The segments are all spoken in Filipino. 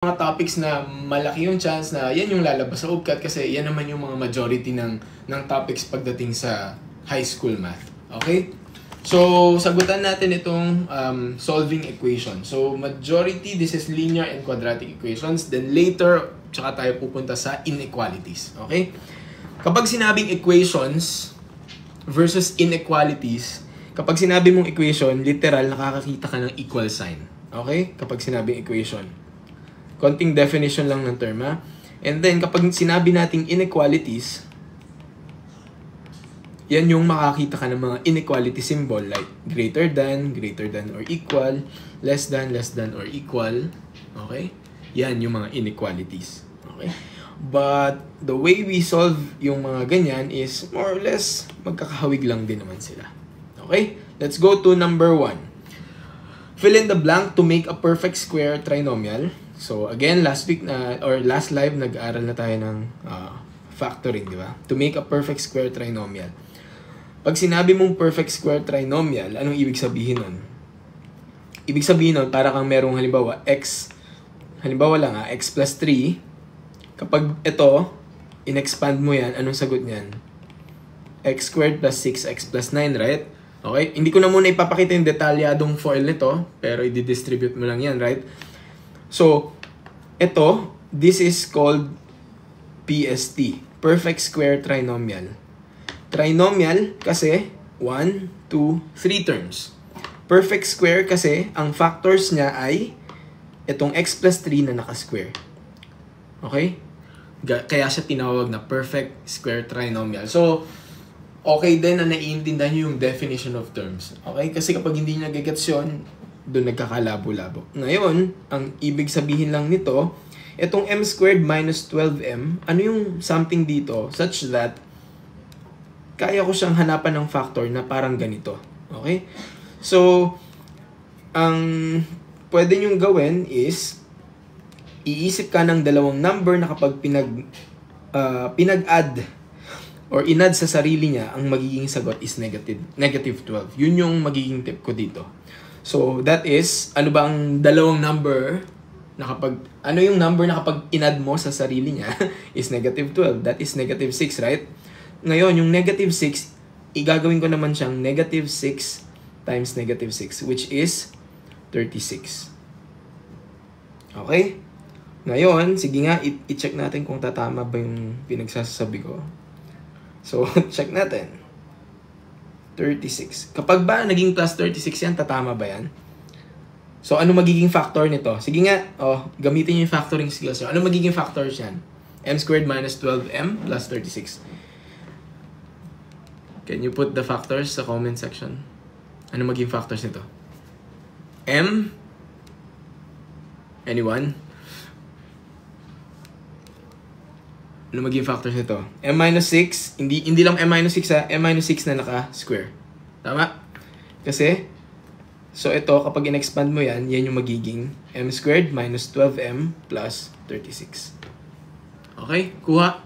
mga topics na malaki yung chance na yan yung lalabas sa UPCAT kasi yan naman yung mga majority ng topics pagdating sa high school math. Okay? So, sagutan natin itong solving equation. So, majority, this is linear and quadratic equations. Then later, tsaka tayo pupunta sa inequalities. Okay? Kapag sinabing equations versus inequalities, kapag sinabi mong equation, literal, nakakakita ka ng equal sign. Okay? Kapag sinabing equation. Konting definition lang ng term, ha? And then, kapag sinabi nating inequalities, yan yung makakita ka ng mga inequality symbol like greater than or equal, less than or equal. Okay? Yan yung mga inequalities. Okay? But, the way we solve yung mga ganyan is more or less magkakahawig lang din naman sila. Okay? Let's go to number 1. Fill in the blank to make a perfect square trinomial. So, again, last live, nag-aaral na tayo ng factoring, di ba? To make a perfect square trinomial. Pag sinabi mong perfect square trinomial, anong ibig sabihin nun? Ibig sabihin nun, para kang merong halimbawa, x plus 3. Kapag ito, in-expand mo yan, anong sagot niyan? X squared plus 6x plus 9, right? Okay? Hindi ko na muna ipapakita yung detalyadong foil nito, pero i-distribute mo lang yan, right? So, ito, this is called PST, perfect square trinomial. Trinomial kasi 1, 2, 3 terms. Perfect square kasi ang factors niya ay itong x plus 3 na naka-square. Okay? Kaya siya tinawag na perfect square trinomial. So, okay din na naiintindihan nyo yung definition of terms. Okay? Kasi kapag hindi nyo nagigets yun, doon nagkakalabo-labo. Ngayon, ang ibig sabihin lang nito, itong m squared minus 12m, ano yung something dito such that kaya ko siyang hanapan ng factor na parang ganito. Okay? So, ang pwede nyong gawin is iisip ka ng dalawang number na kapag pinag-add or inad sa sarili niya, ang magiging sagot is negative 12. Yun yung magiging tip ko dito. So, that is, ano ba ang dalawang number na yung number na kapag inad mo sa sarili niya is negative 12. That is negative 6, right? Ngayon, yung negative 6, igagawin ko naman siyang negative 6 times negative 6, which is 36. Okay? Ngayon, sige nga, i-check natin kung tatama ba yung pinagsasabi ko. So, check natin. 36. Kapag ba naging plus 36 yan, tatama ba yan? So, ano magiging factor nito? Sige nga, gamitin nyo yung factoring skills nyo. Ano magiging factors yan? M squared minus 12m plus 36. Can you put the factors sa comment section? Ano magiging factors nito? M? Anyone? Ano magiging factors nito? M minus 6, hindi lang M minus 6 ha, M minus 6 na naka-square. Tama? Kasi, so ito, kapag in-expand mo yan, yan yung magiging M squared minus 12m plus 36. Okay? Kuha.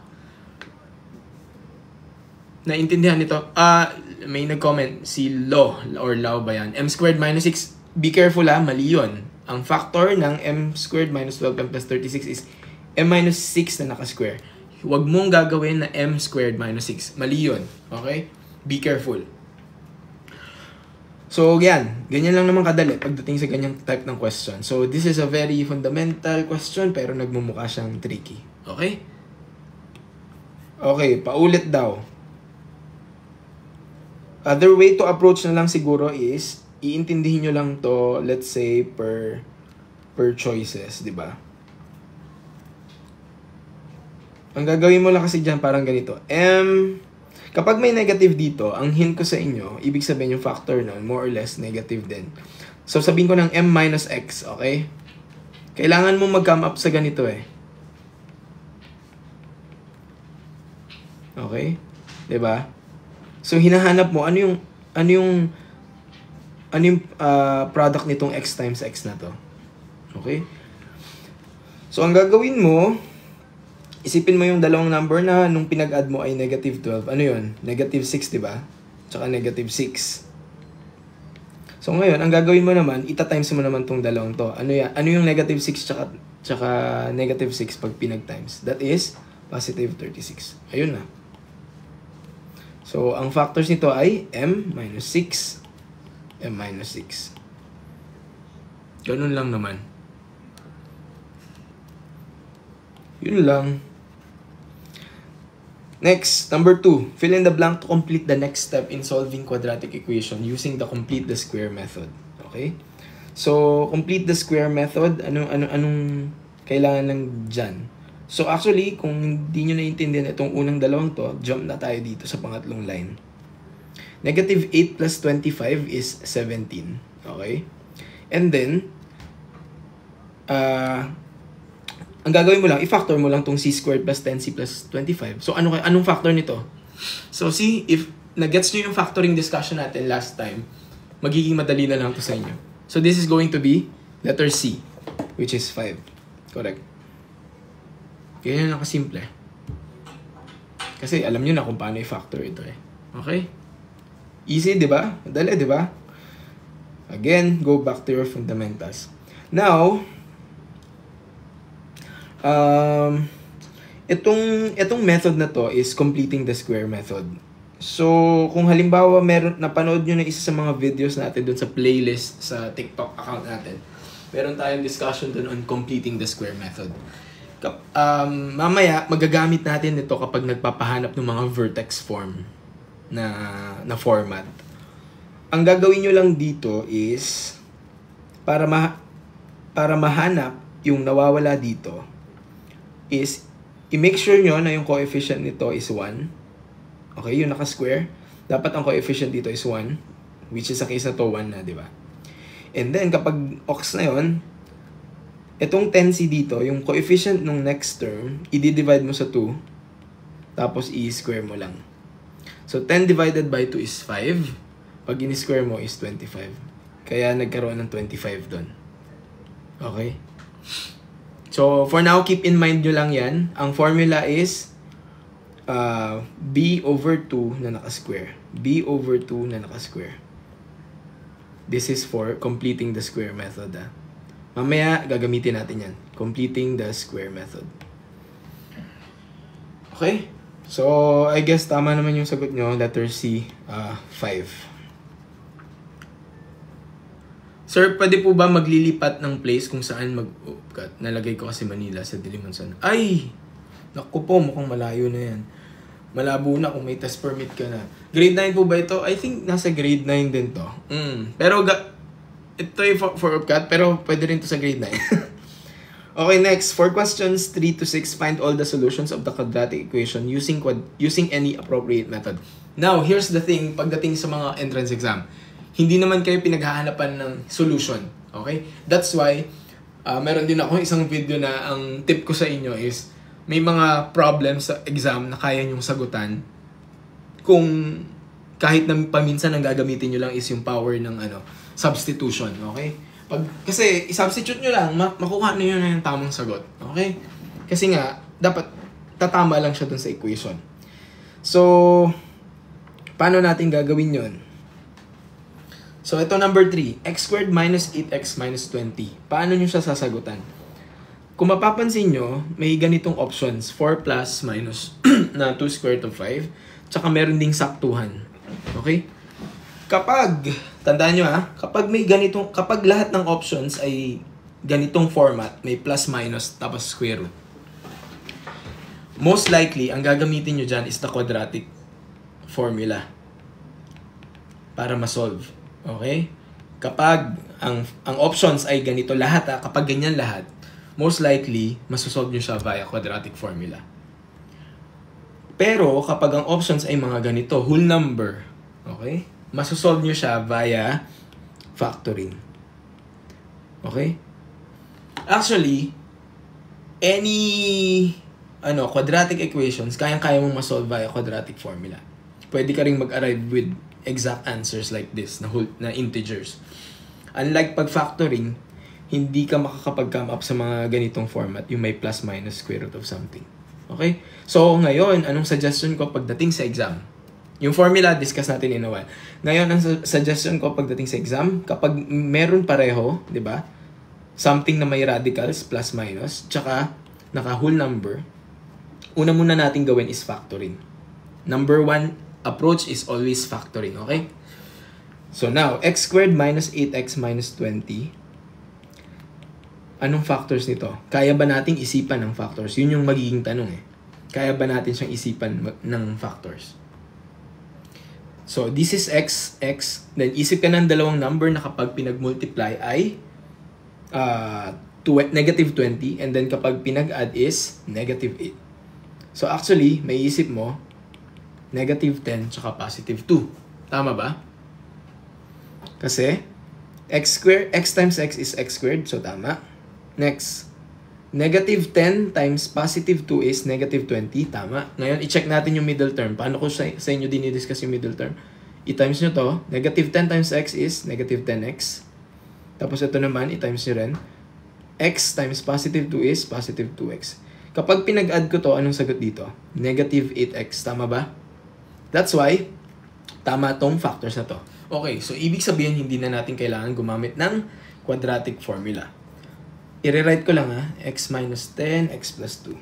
Naintindihan nito? May nag-comment, si Lo, or Lao ba yan? M squared minus 6, be careful ha, mali yun. Ang factor ng M squared minus 12m plus 36 is M minus 6 na naka-square. Huwag mong gagawin na m squared minus 6. Mali yun. Okay? Be careful. So, yan. Ganyan lang naman kadali pagdating sa ganyang type ng question. So, this is a very fundamental question pero nagmumukha siyang tricky. Okay? Okay, paulit daw. Other way to approach na lang siguro is iintindihin nyo lang to, let's say, per choices, di ba? Ang gagawin mo lang kasi dyan parang ganito. Kapag may negative dito, ang hint ko sa inyo, ibig sabihin yung factor nun, more or less negative din. So, sabihin ko ng m minus x, okay? Kailangan mo mag-come up sa ganito eh. Okay? Diba? So, hinahanap mo, ano yung product nitong x times x na to. Okay? So, ang gagawin mo, isipin mo yung dalawang number na nung pinag-add mo ay negative 12. Ano yun? Negative 6, di ba? Tsaka negative 6. So ngayon, ang gagawin mo naman, ita-times mo naman tong dalawang to. Ano yung negative 6 tsaka tsaka negative 6 pag pinag-times. That is positive 36. Ayun na. So, ang factors nito ay m minus 6, m minus 6. Ganun lang naman. Yun lang. Next, number 2. Fill in the blank to complete the next step in solving quadratic equation using the complete the square method. Okay? So, complete the square method. Anong kailangan lang dyan? So, actually, kung hindi nyo naiintindihan itong unang dalawang to, jump na tayo dito sa pangatlong line. Negative 8 plus 25 is 17. Okay? And then, ang gagawin mo lang, i-factor mo lang tong c squared plus 10c plus 25. So, anong factor nito? So, see, if nag-gets nyo yung factoring discussion natin last time, magiging madali na lang to sa inyo. So, this is going to be letter C, which is 5. Correct. Ganyan lang kasimple. Kasi alam nyo na kung paano i-factor ito eh. Okay? Easy, di ba? Madali, di ba? Again, go back to your fundamentals. Now, itong method na to is completing the square method. So, kung halimbawa napanood nyo na isa sa mga videos natin dun sa playlist sa TikTok account natin, meron tayong discussion dun on completing the square method. Mamaya, magagamit natin ito kapag nagpapahanap ng mga vertex form na format. Ang gagawin nyo lang dito is para mahanap yung nawawala dito is i-make sure nyo na yung coefficient nito is 1. Okay, yung naka-square. Dapat ang coefficient dito is 1, which is sa case na to 1 na, di ba? And then, kapag ox na yon, itong 10c dito, yung coefficient nung next term, i-divide mo sa 2, tapos i-square mo lang. So, 10 divided by 2 is 5. Pag in-square mo is 25. Kaya nagkaroon ng 25 doon. Okay? So, for now, keep in mind nyo lang yan. Ang formula is b over 2 na naka-square. b over 2 na naka-square. This is for completing the square method. Mamaya, gagamitin natin yan. Completing the square method. Okay? So, I guess tama naman yung sagot nyo. Letter C, 5. Sir, pwede po ba maglilipat ng place kung saan mag-cut? Nalagay ko kasi Manila sa Dilimansan. Ay! Naku po, mukhang malayo na yan. Malabo na kung may test permit ka na. Grade 9 po ba ito? I think nasa grade 9 din to. Pero ito ay for upcut, pero pwede rin to sa grade 9. Okay, next. For questions 3 to 6, find all the solutions of the quadratic equation using any appropriate method. Now, here's the thing pagdating sa mga entrance exam. Hindi naman kayo pinaghahanapan ng solution. Okay? That's why, meron din ako isang video na ang tip ko sa inyo is may mga problems sa exam na kaya nyong sagutan kung kahit na paminsan ang gagamitin nyo lang is yung power ng substitution. Okay? Kasi i-substitute nyo lang, makuha nyo na yung tamang sagot. Okay? Kasi nga, dapat tatama lang siya dun sa equation. So, paano natin gagawin yon? So, ito number 3. X squared minus 8x minus 20. Paano nyo siya sasagutan? Kung mapapansin nyo, may ganitong options. 4 plus minus na 2 square root of 5. Tsaka meron ding saktuhan. Okay? Tandaan nyo kapag lahat ng options ay ganitong format, may plus minus tapos square root. Most likely, ang gagamitin nyo dyan is the quadratic formula para ma-solve. Okay? Kapag ang options ay ganito lahat, kapag ganyan lahat, most likely, masosolve nyo siya via quadratic formula. Pero, kapag ang options ay mga ganito, whole number, okay? Masosolve nyo siya via factoring. Okay? Actually, any quadratic equations, kayang-kaya mong masolve via quadratic formula. Pwede ka rin mag-arrive with exact answers like this, na integers. Unlike pag factoring, hindi ka makakapag-come up sa mga ganitong format, yung may plus minus square root of something. Okay? So, ngayon, anong suggestion ko pagdating sa exam? Yung formula, discuss natin in a while. Ngayon, ang suggestion ko pagdating sa exam, kapag meron pareho, di ba? something na may radicals, plus minus, tsaka naka-whole number, una muna natin gawin is factoring. Number 1 approach is always factoring, okay? So now, x squared minus 8x minus 20. Anong factors nito? Kaya ba nating isipan ng factors? Yun yung magiging tanong eh. Kaya ba natin siyang isipan ng factors? So, this is x, then isip ka ng dalawang number na kapag pinag-multiply ay negative 20, and then kapag pinag-add is negative 8. So, actually, may isip mo, negative 10 tsaka positive 2. Tama ba? Kasi, x times x is x squared, so tama. Next, negative 10 times positive 2 is negative 20. Tama. Ngayon, i-check natin yung middle term. Paano ko sa inyo dinidiscuss yung middle term? I-times nyo to. Negative 10 times x is negative 10x. Tapos ito naman, i-times nyo rin. X times positive 2 is positive 2x. Kapag pinag-add ko to, anong sagot dito? Negative 8x. Tama ba? That's why, tama tong factors na to. Okay, so ibig sabihin, hindi na natin kailangan gumamit ng quadratic formula. I-rewrite ko lang x minus 10, x plus 2.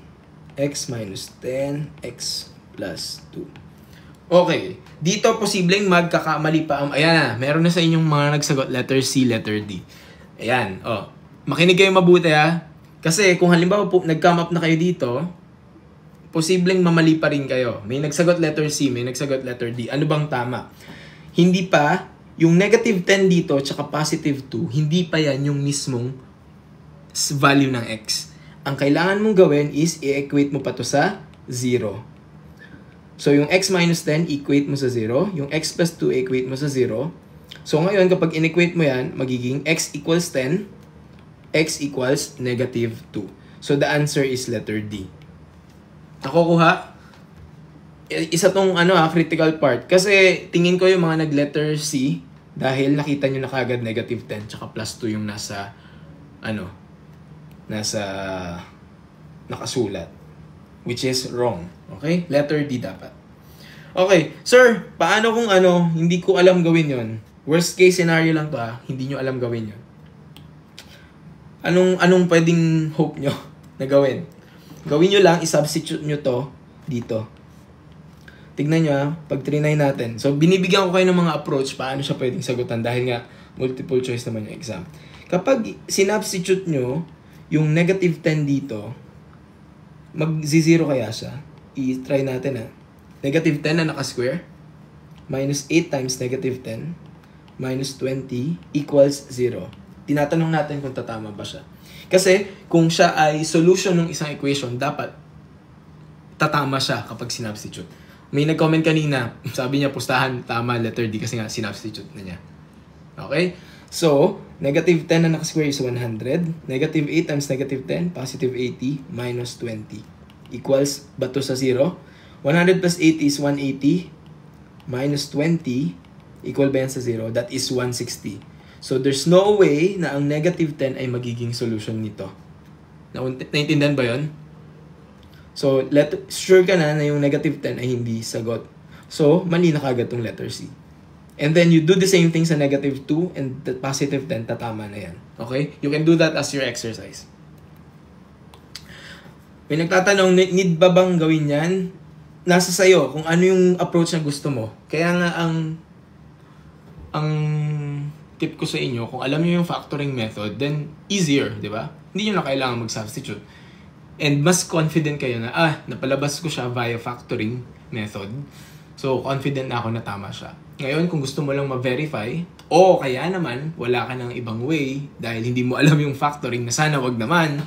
X minus 10, x plus 2. Okay, dito posibleng magkakamali pa. Ayan na, meron na sa inyong mga nagsagot letter C, letter D. Ayan, makinig kayo mabuti Kasi kung halimbawa po, nag-come up na kayo dito, posibleng mamali pa rin kayo. May nagsagot letter C, may nagsagot letter D. Ano bang tama? Hindi pa, yung negative 10 dito, tsaka positive 2, hindi pa yan yung mismong value ng x. Ang kailangan mong gawin is i-equate mo pa to sa 0. So, yung x minus 10, equate mo sa 0. Yung x plus 2, equate mo sa 0. So, ngayon, kapag in-equate mo yan, magiging x equals 10, x equals negative 2. So, the answer is letter D. Nakukuha? Isa tong critical part. Kasi, tingin ko yung mga nag-letter C, dahil nakita nyo na kagad negative 10, tsaka plus 2 yung nasa nakasulat, which is wrong. Okay? Letter D dapat. Okay, sir, paano kung hindi ko alam gawin yon? Worst case scenario lang to hindi nyo alam gawin yon. Anong pwedeng hope nyo na gawin? Gawin nyo lang, i-substitute nyo to dito. Tignan nyo pag trinay natin. So, binibigyan ko kayo ng mga approach paano siya pwedeng sagutan dahil nga multiple choice naman yung exam. Kapag sinubstitute nyo yung negative 10 dito, mag-0 kaya siya? I-try natin Negative 10 na naka-square, minus 8 times negative 10, minus 20, equals 0. Tinatanong natin kung tatama ba siya. Kasi, kung siya ay solution ng isang equation, dapat tatama siya kapag sinubstitute. May nag-comment kanina, sabi niya, pustahan, tama, letter D, kasi nga sinubstitute na niya. Okay? So, negative 10 na naka-square is 100. Negative 8 times negative 10, positive 80, minus 20. Equals, bato sa 0. 100 plus 80 is 180. Minus 20, equal ba yan sa 0? That is 160. So, there's no way na ang negative 10 ay magiging solution nito. Naintindihan ba yun? So, sure ka na yung negative 10 ay hindi sagot. So, mali na kagad tong letter C. And then, you do the same thing sa negative 2 and the positive 10, tatama na yan. Okay? You can do that as your exercise. May nagtatanong, need ba bang gawin yan? Nasa sayo kung ano yung approach na gusto mo. Kaya nga, ang tip ko sa inyo, kung alam niyo yung factoring method, then easier, di ba? Hindi nyo na kailangan mag-substitute. And mas confident kayo na, napalabas ko siya via factoring method. So, confident na ako na tama siya. Ngayon, kung gusto mo lang ma-verify, o kaya naman, wala ka ng ibang way, dahil hindi mo alam yung factoring na sana wag naman,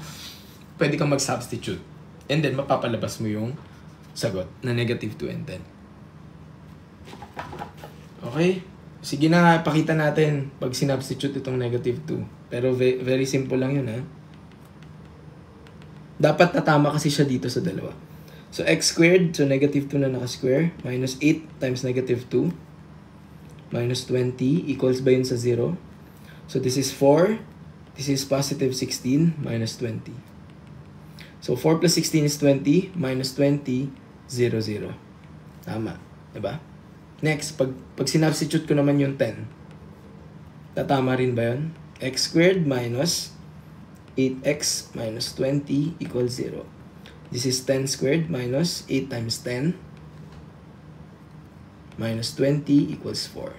pwede kang mag-substitute. And then, mapapalabas mo yung sagot na negative 2 and 10. Okay? Sige na, pakita natin pag sinubstitute itong negative 2. Pero very simple lang yun, Dapat tatama kasi siya dito sa dalawa. So, x squared, so negative 2 na naka-square, minus 8 times negative 2, minus 20, equals ba yun sa 0? So, this is 4, this is positive 16, minus 20. So, 4 plus 16 is 20, minus 20, 0, 0. Tama, diba? Next, pag sinubstitute ko naman yung 10, tatama rin ba yun? X squared minus 8x minus 20 equals 0. This is 10 squared minus 8 times 10 minus 20 equals 4.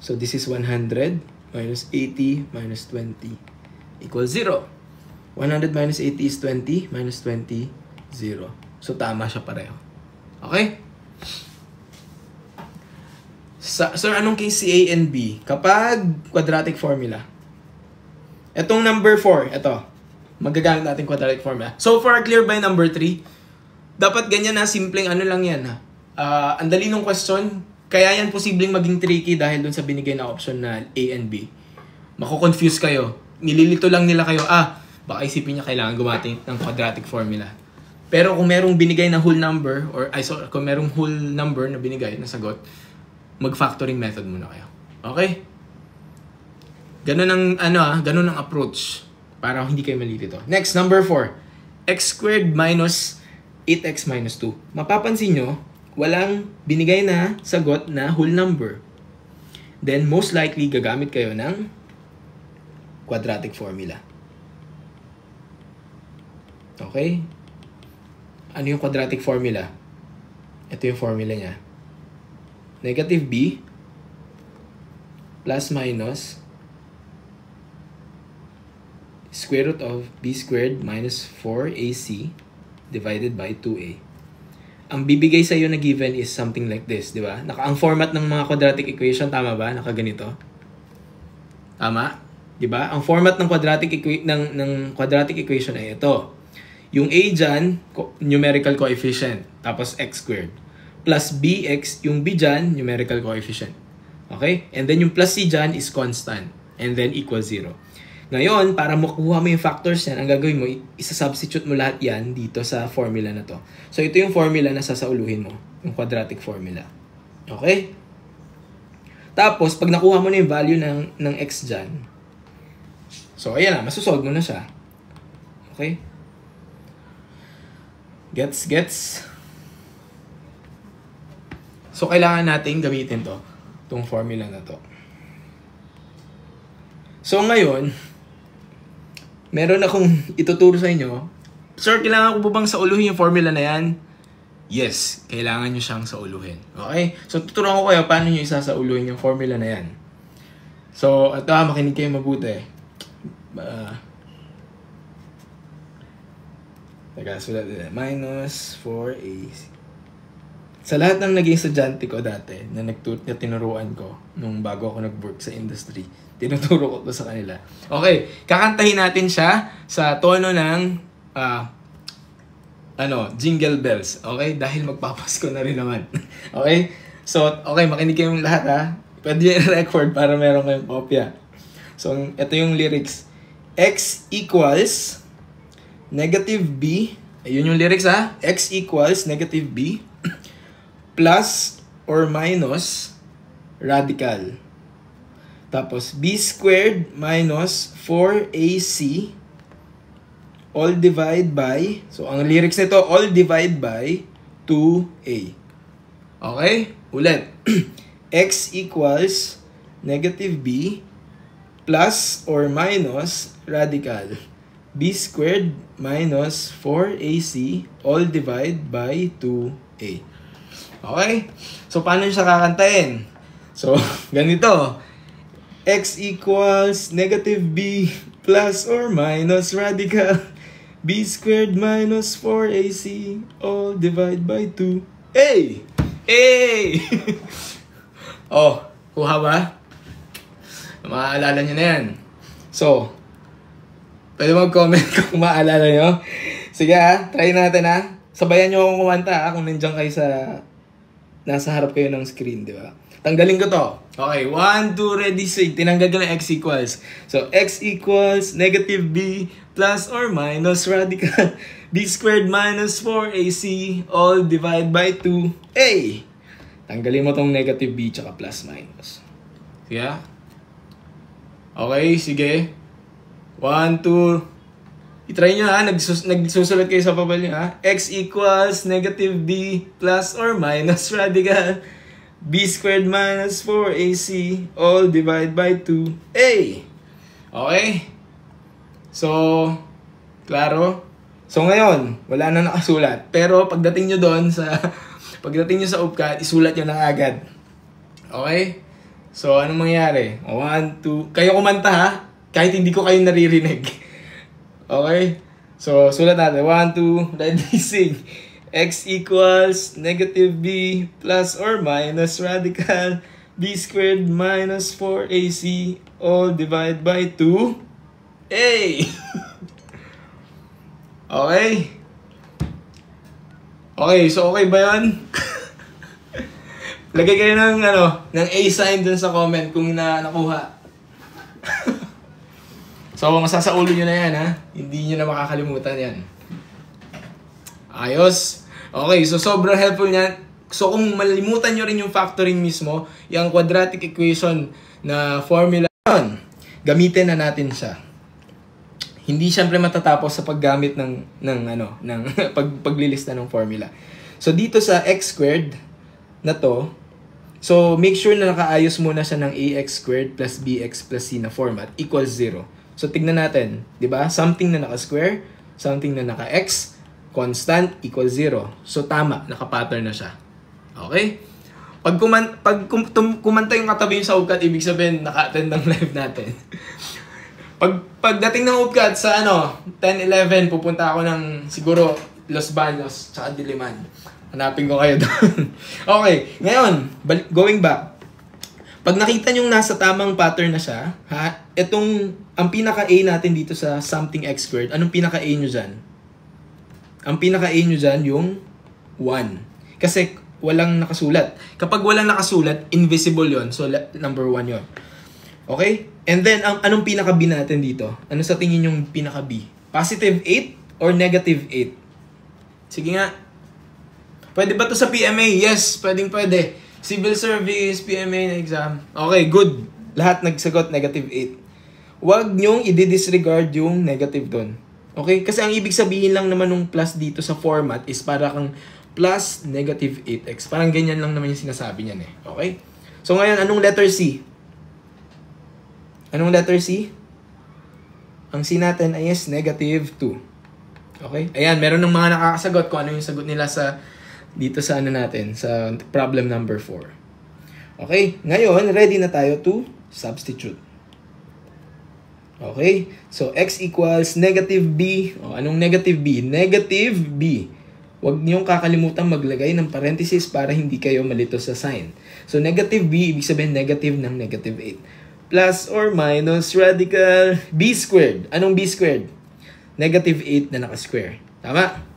So this is 100 minus 80 minus 20 equals 0. 100 minus 80 is 20 minus 20, 0. So tama siya pareho. Okay? Sir, anong case si A and B? Kapag quadratic formula. Etong number 4, ito. Magagamit natin quadratic formula. So far, clear by number 3? Dapat ganyan na, simpleng ano lang yan. Ang dali ng question, kaya yan posibleng maging tricky dahil dun sa binigay na option na A and B. Mako-confuse kayo. Nililito lang nila kayo, baka isipin niya kailangan gumamit ng quadratic formula. Pero kung merong binigay na whole number, kung merong whole number na binigay na sagot, mag-factoring method muna kayo. Okay? Ganun ang approach para hindi kayo malilito. Next, number 4. X squared minus 8x minus 2. Mapapansin nyo, walang binigay na sagot na whole number. Then, most likely, gagamit kayo ng quadratic formula. Okay? Ano yung quadratic formula? Ito yung formula niya. Negative b plus minus square root of b squared minus 4ac divided by 2a. Ang bibigay sa iyo na given is something like this, di ba? Ang format ng mga quadratic equation, tama ba? Nakaganito. Tama? Di ba? Ang format ng quadratic equation ay ito. Yung a dyan, numerical coefficient, tapos x squared. Plus bx, yung b dyan, numerical coefficient. Okay? And then yung plus c dyan is constant. And then equals 0. Ngayon, para makuha mo yung factors yan, ang gagawin mo, isa-substitute mo lahat yan dito sa formula na to. So, ito yung formula na sasauluhin mo. Yung quadratic formula. Okay? Tapos, pag nakuha mo na yung value ng x dyan, so, ayan na, masusolve mo na siya. Okay? Gets? So, kailangan natin gamitin itong formula na to. So, ngayon, meron akong ituturo sa inyo. Sir, kailangan ko ba bang sauluhin yung formula na yan? Yes, kailangan nyo siyang sauluhin. Okay? So, tuturuan ko kayo paano nyo isasauluhin yung formula na yan. So, ito makinig kayo mabuti. Teka, sulat din. Minus 4ac. Sa lahat ng naging estudyante ko dati, na tinuruan ko nung bago ako nag-work sa industry, tinuturo ko to sa kanila. Okay, kakantahin natin siya sa tono ng jingle bells. Okay? Dahil magpapasko na rin naman. Okay? So, okay, makinig kayong lahat ha. Pwede yung record para meron kayong kopya. So, ito yung lyrics. X equals negative b. Ayun yung lyrics ha. X equals negative b plus or minus radical. Tapos, b squared minus 4ac all divide by, so ang lyrics nito, all divide by 2a. Okay? Ulit. X equals negative b plus or minus radical. b squared minus 4ac all divide by 2a. Okay? So, paano siya kakantahin? So, ganito. X equals negative b plus or minus radical b squared minus 4ac all divide by 2a. Oh, kuha ba? Maaalala nyo na yan. So, pwede mag-comment kung maaalala nyo. Sige try natin Sabayan nyo akong kumanta kung nandiyan kayo nasa harap kayo ng screen, di ba? Tanggalin ko to. Okay, 1, 2, ready, say. Tinanggal ko na x equals. So, x equals negative b plus or minus radical b squared minus 4ac all divide by 2a. Tanggalin mo tong negative b tsaka plus minus. Sige Okay, sige. 1, 2. I-try nyo nagsusulat kayo sa papel nyo X equals negative b plus or minus radical b squared minus 4ac all divide by 2a. Okay? So, klaro? So ngayon, wala na nakasulat. Pero pagdating nyo doon sa pagdating nyo sa UPCAT, isulat nyo na agad. Okay? So, anong mangyari? 1, 2, kayo kumanta ha? Kahit hindi ko kayo naririnig. Okay? So, sulat natin. 1, 2, ready, sing. X equals negative b plus or minus radical b squared minus 4ac all divided by 2a. Okay? Okay, so okay ba yun? Lagay kayo ng, ng A sign dun sa comment kung nakuha. So, masasaulo nyo na yan, ha? Hindi nyo na makakalimutan yan. Ayos. Okay, so sobrang helpful niyan. So, kung malimutan nyo rin yung factoring mismo, yung quadratic equation na formula yun, gamitin na natin siya. Hindi siyempre matatapos sa paggamit ng paglilista ng formula. So dito sa x squared na to, so make sure na nakaayos muna siya ng ax squared plus bx plus c na format equals 0. So tignan natin, 'di ba? Something na naka-square, something na naka-x, constant equals 0. So tama, naka-pattern na siya. Okay? Pag kumanta yung katabi yung sa UPCAT, ibig sabihin naka-attend ng live natin. Pagdating ng UPCAT sa 10-11, pupunta ako ng siguro Los Baños, tsaka Diliman. Hanapin ko kayo doon. Okay, ngayon, going back. Pag nakita nyo nasa tamang pattern na siya, ang pinaka-A natin dito sa something x squared, anong pinaka-A nyo dyan? Ang pinaka-A nyo dyan, yung 1. Kasi walang nakasulat. Kapag walang nakasulat, invisible yon. So, number 1 yon. Okay? And then, anong pinaka-B natin dito? Ano sa tingin yung pinaka-B? Positive 8 or negative 8? Sige nga. Pwede ba to sa PMA? Yes, pwede. Civil Service, PMA na exam. Okay, good. Lahat nagsagot negative 8. Huwag nyong i-disregard yung negative doon. Okay? Kasi ang ibig sabihin lang naman ng plus dito sa format is para kang plus negative 8x. Parang ganyan lang naman yung sinasabi niyan eh. Okay? So ngayon, anong letter C? Anong letter C? Ang C natin ay is negative 2. Okay? Ayan, meron ng mga nakakasagot kung ano yung sagot nila sa dito sa natin, sa problem number 4. Okay? Ngayon, ready na tayo to substitute. Okay? So, x equals negative b. O, anong negative b? Negative b. Huwag niyong kakalimutan maglagay ng parenthesis para hindi kayo malito sa sign. So, negative b, ibig sabihin negative ng negative 8. Plus or minus radical b squared. Anong b squared? Negative 8 na naka-square. Tama?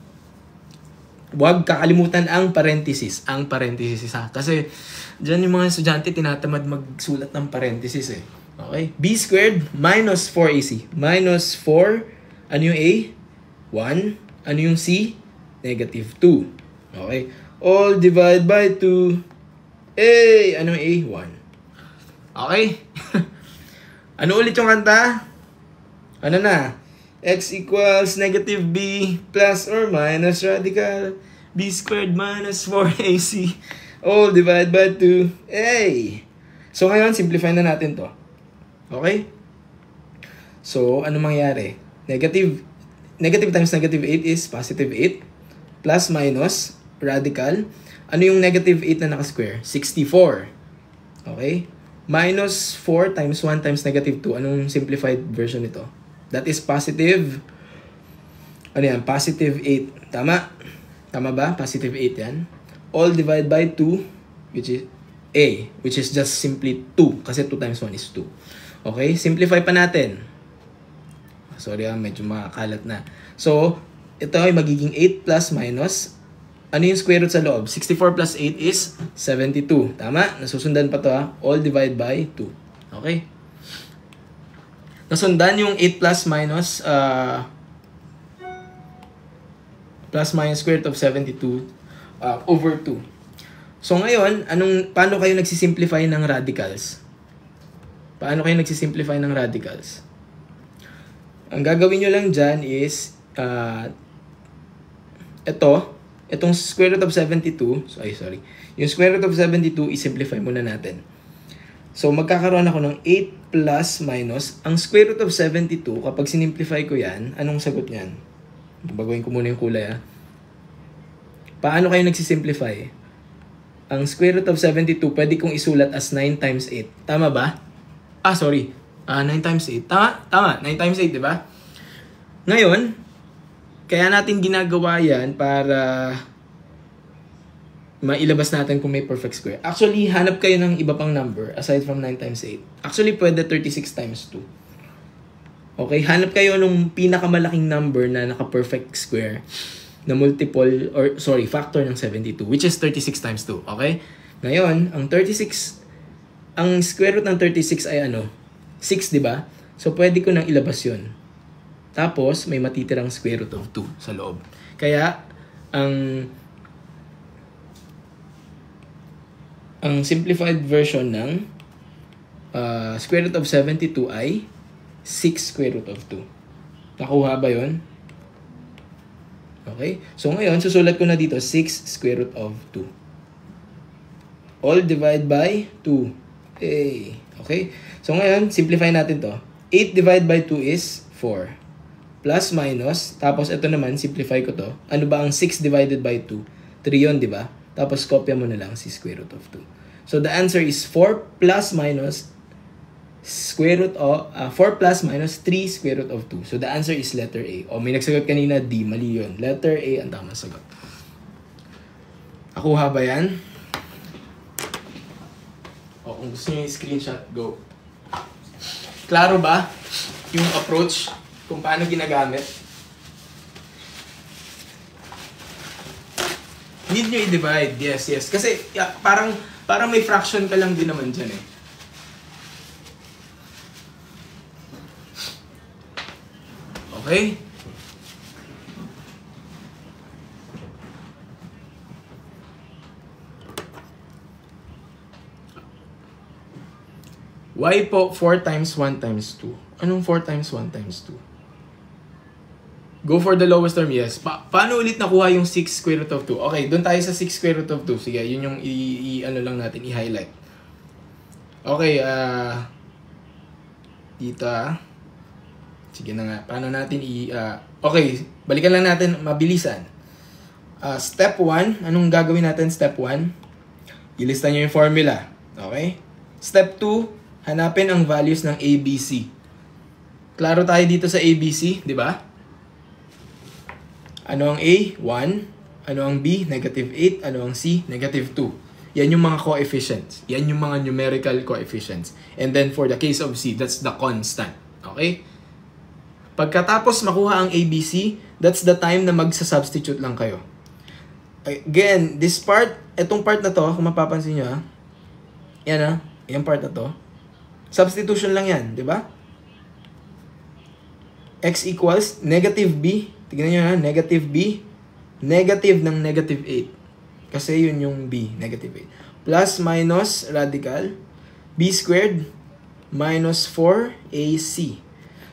Huwag kakalimutan ang parenthesis. Ang parenthesis ha. Kasi dyan yung mga estudyante tinatamad magsulat ng parenthesis eh. Okay? b squared minus 4ac. Minus 4. Ano yung a? 1. Ano yung c? Negative 2. Okay? All divided by 2. A. Ano yung a? 1. Okay? Ano ulit yung kanta? Ano na? X equals negative b plus or minus radical b squared minus 4ac all divided by 2a. So ngayon, simplify na natin to. Okay? So, ano mangyari? Negative times negative 8 is positive 8 plus minus radical. Ano yung negative 8 na naka-square? 64. Okay? Minus 4 times 1 times negative 2. Anong simplified version nito? That is positive. Ano yan? Positive 8. Tama? Tama ba? Positive 8 yan. All divided by 2, which is a, which is just simply 2. Kasi 2 times 1 is 2. Okay? Simplify pa natin. Sorry medyo makakalat na. So, ito ay magiging 8 plus minus. Ano yung square root sa loob? 64 plus 8 is 72. Tama? Nasusundan pa to All divided by 2. Okay? Nasundan yung 8 plus minus square root of 72 over 2. So ngayon, paano kayo nagsisimplify ng radicals? Paano kayo nagsisimplify ng radicals? Ang gagawin nyo lang dyan is itong square root of 72, yung square root of 72, i-simplify muna natin. So, magkakaroon ako ng 8 plus minus. Ang square root of 72, kapag sinimplify ko yan, anong sagot niyan? Baguhin ko muna yung kulay, ha? Paano kayo nagsisimplify? Ang square root of 72, pwede kong isulat as 9 times 8. Tama ba? 9 times 8. Tama. 9 times 8, di ba? Ngayon, kaya natin ginagawa yan para mailabas natin kung may perfect square. Actually, hanap kayo ng iba pang number aside from 9 times 8. Actually, pwede 36 times 2. Okay? Hanap kayo nung pinakamalaking number na naka-perfect square na multiple, factor ng 72, which is 36 times 2. Okay? Ngayon, ang square root ng 36 ay 6, di ba? So, pwede ko nang ilabas yun. Tapos, may matitirang square root of 2 sa loob. Kaya, ang simplified version ng square root of 72 ay 6 square root of 2. Nakuha ba yun? Okay? So, ngayon, susulat ko na dito 6 square root of 2. All divide by 2. Okay? So, ngayon, simplify natin to. 8 divided by 2 is 4. Plus, minus. Tapos, ito naman, simplify ko to. Ano ba ang 6 divided by 2? 3 yun, di ba? Tapos, kopya mo na lang si square root of 2. So, the answer is 4 plus minus 4 plus minus 3 square root of 2. So, the answer is letter A. May nagsagot kanina, D. Mali yun. Letter A ang tamang sagot. Nakuha ba yan? Kung gusto nyo yung screenshot, go. Klaro ba yung approach kung paano ginagamit? Need nyo i-divide. Yes. Kasi parang may fraction ka lang din naman dyan eh. Okay? Y po 4 times 1 times 2. Anong 4 times 1 times 2? Go for the lowest term, yes. Paano ulit nakuha yung 6 square root of 2? Okay, doon tayo sa 6 square root of 2. Sige, yun yung lang natin, i-highlight. Okay, dito sige na nga, paano natin okay, balikan lang natin, mabilisan. Step 1, anong gagawin natin step 1? Ilista nyo yung formula. Okay? Step 2, hanapin ang values ng ABC. Klaro tayo dito sa ABC, di ba? Ano ang A? 1. Ano ang B? Negative 8. Ano ang C? Negative 2. Yan yung mga coefficients. Yan yung mga numerical coefficients. And then for the case of C, that's the constant. Okay? Pagkatapos makuha ang ABC, that's the time na magsa-substitute lang kayo. Again, this part, itong part na to, kung mapapansin nyo, yan yung part na to, substitution lang yan, di ba? X equals negative B. Tignan nyo negative B, negative ng negative 8. Kasi yun yung B, negative 8. Plus, minus, radical, B squared, minus 4AC.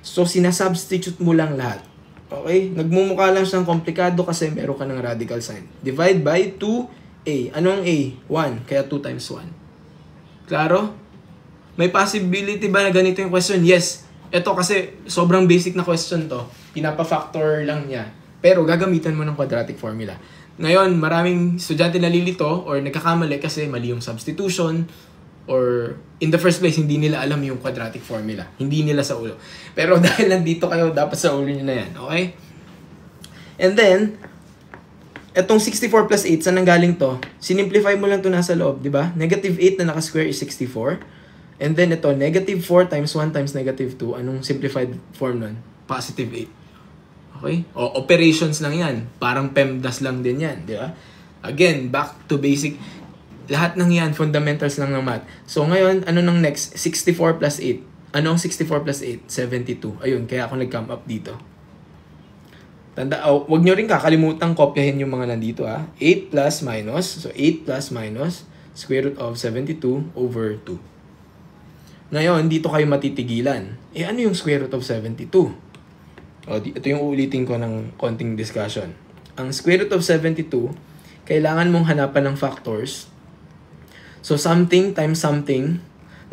So, sinasubstitute mo lang lahat. Okay? Nagmumukha lang siyang komplikado kasi meron ka ng radical sign. Divide by 2A. Ano ang A? 1. Kaya 2 times 1. Klaro? May possibility ba na ganito yung question? Yes. Ito kasi sobrang basic na question to. Pinapa-factor lang niya. Pero gagamitan mo ng quadratic formula. Ngayon, maraming estudyante nalilito or nagkakamali kasi mali yung substitution or in the first place, hindi nila alam yung quadratic formula. Hindi nila sa ulo. Pero dahil nandito kayo, dapat sa ulo nyo na yan. Okay? And then, etong 64 plus 8, saan nanggaling to? Sinimplify mo lang to nasa loob, di ba? Negative 8 na naka-square is 64. And then ito, negative 4 times 1 times negative 2. Anong simplified form nun? Positive 8. Okay? O, operations lang yan. Parang PEMDAS lang din yan. Di ba? Again, back to basic. Lahat ng yan, fundamentals lang ng math. So ngayon, ano nang next? 64 plus 8. Ano ang 64 plus 8? 72. Ayun, kaya ako nag-come up dito. Wag nyo rin kakalimutan kopyahin yung mga nandito. 8 plus minus. So 8 plus minus square root of 72 over 2. Ngayon, dito kayo matitigilan. Ano yung square root of 72? Ito yung uulitin ko ng konting discussion. Ang square root of 72, kailangan mong hanapan ng factors. So, something times something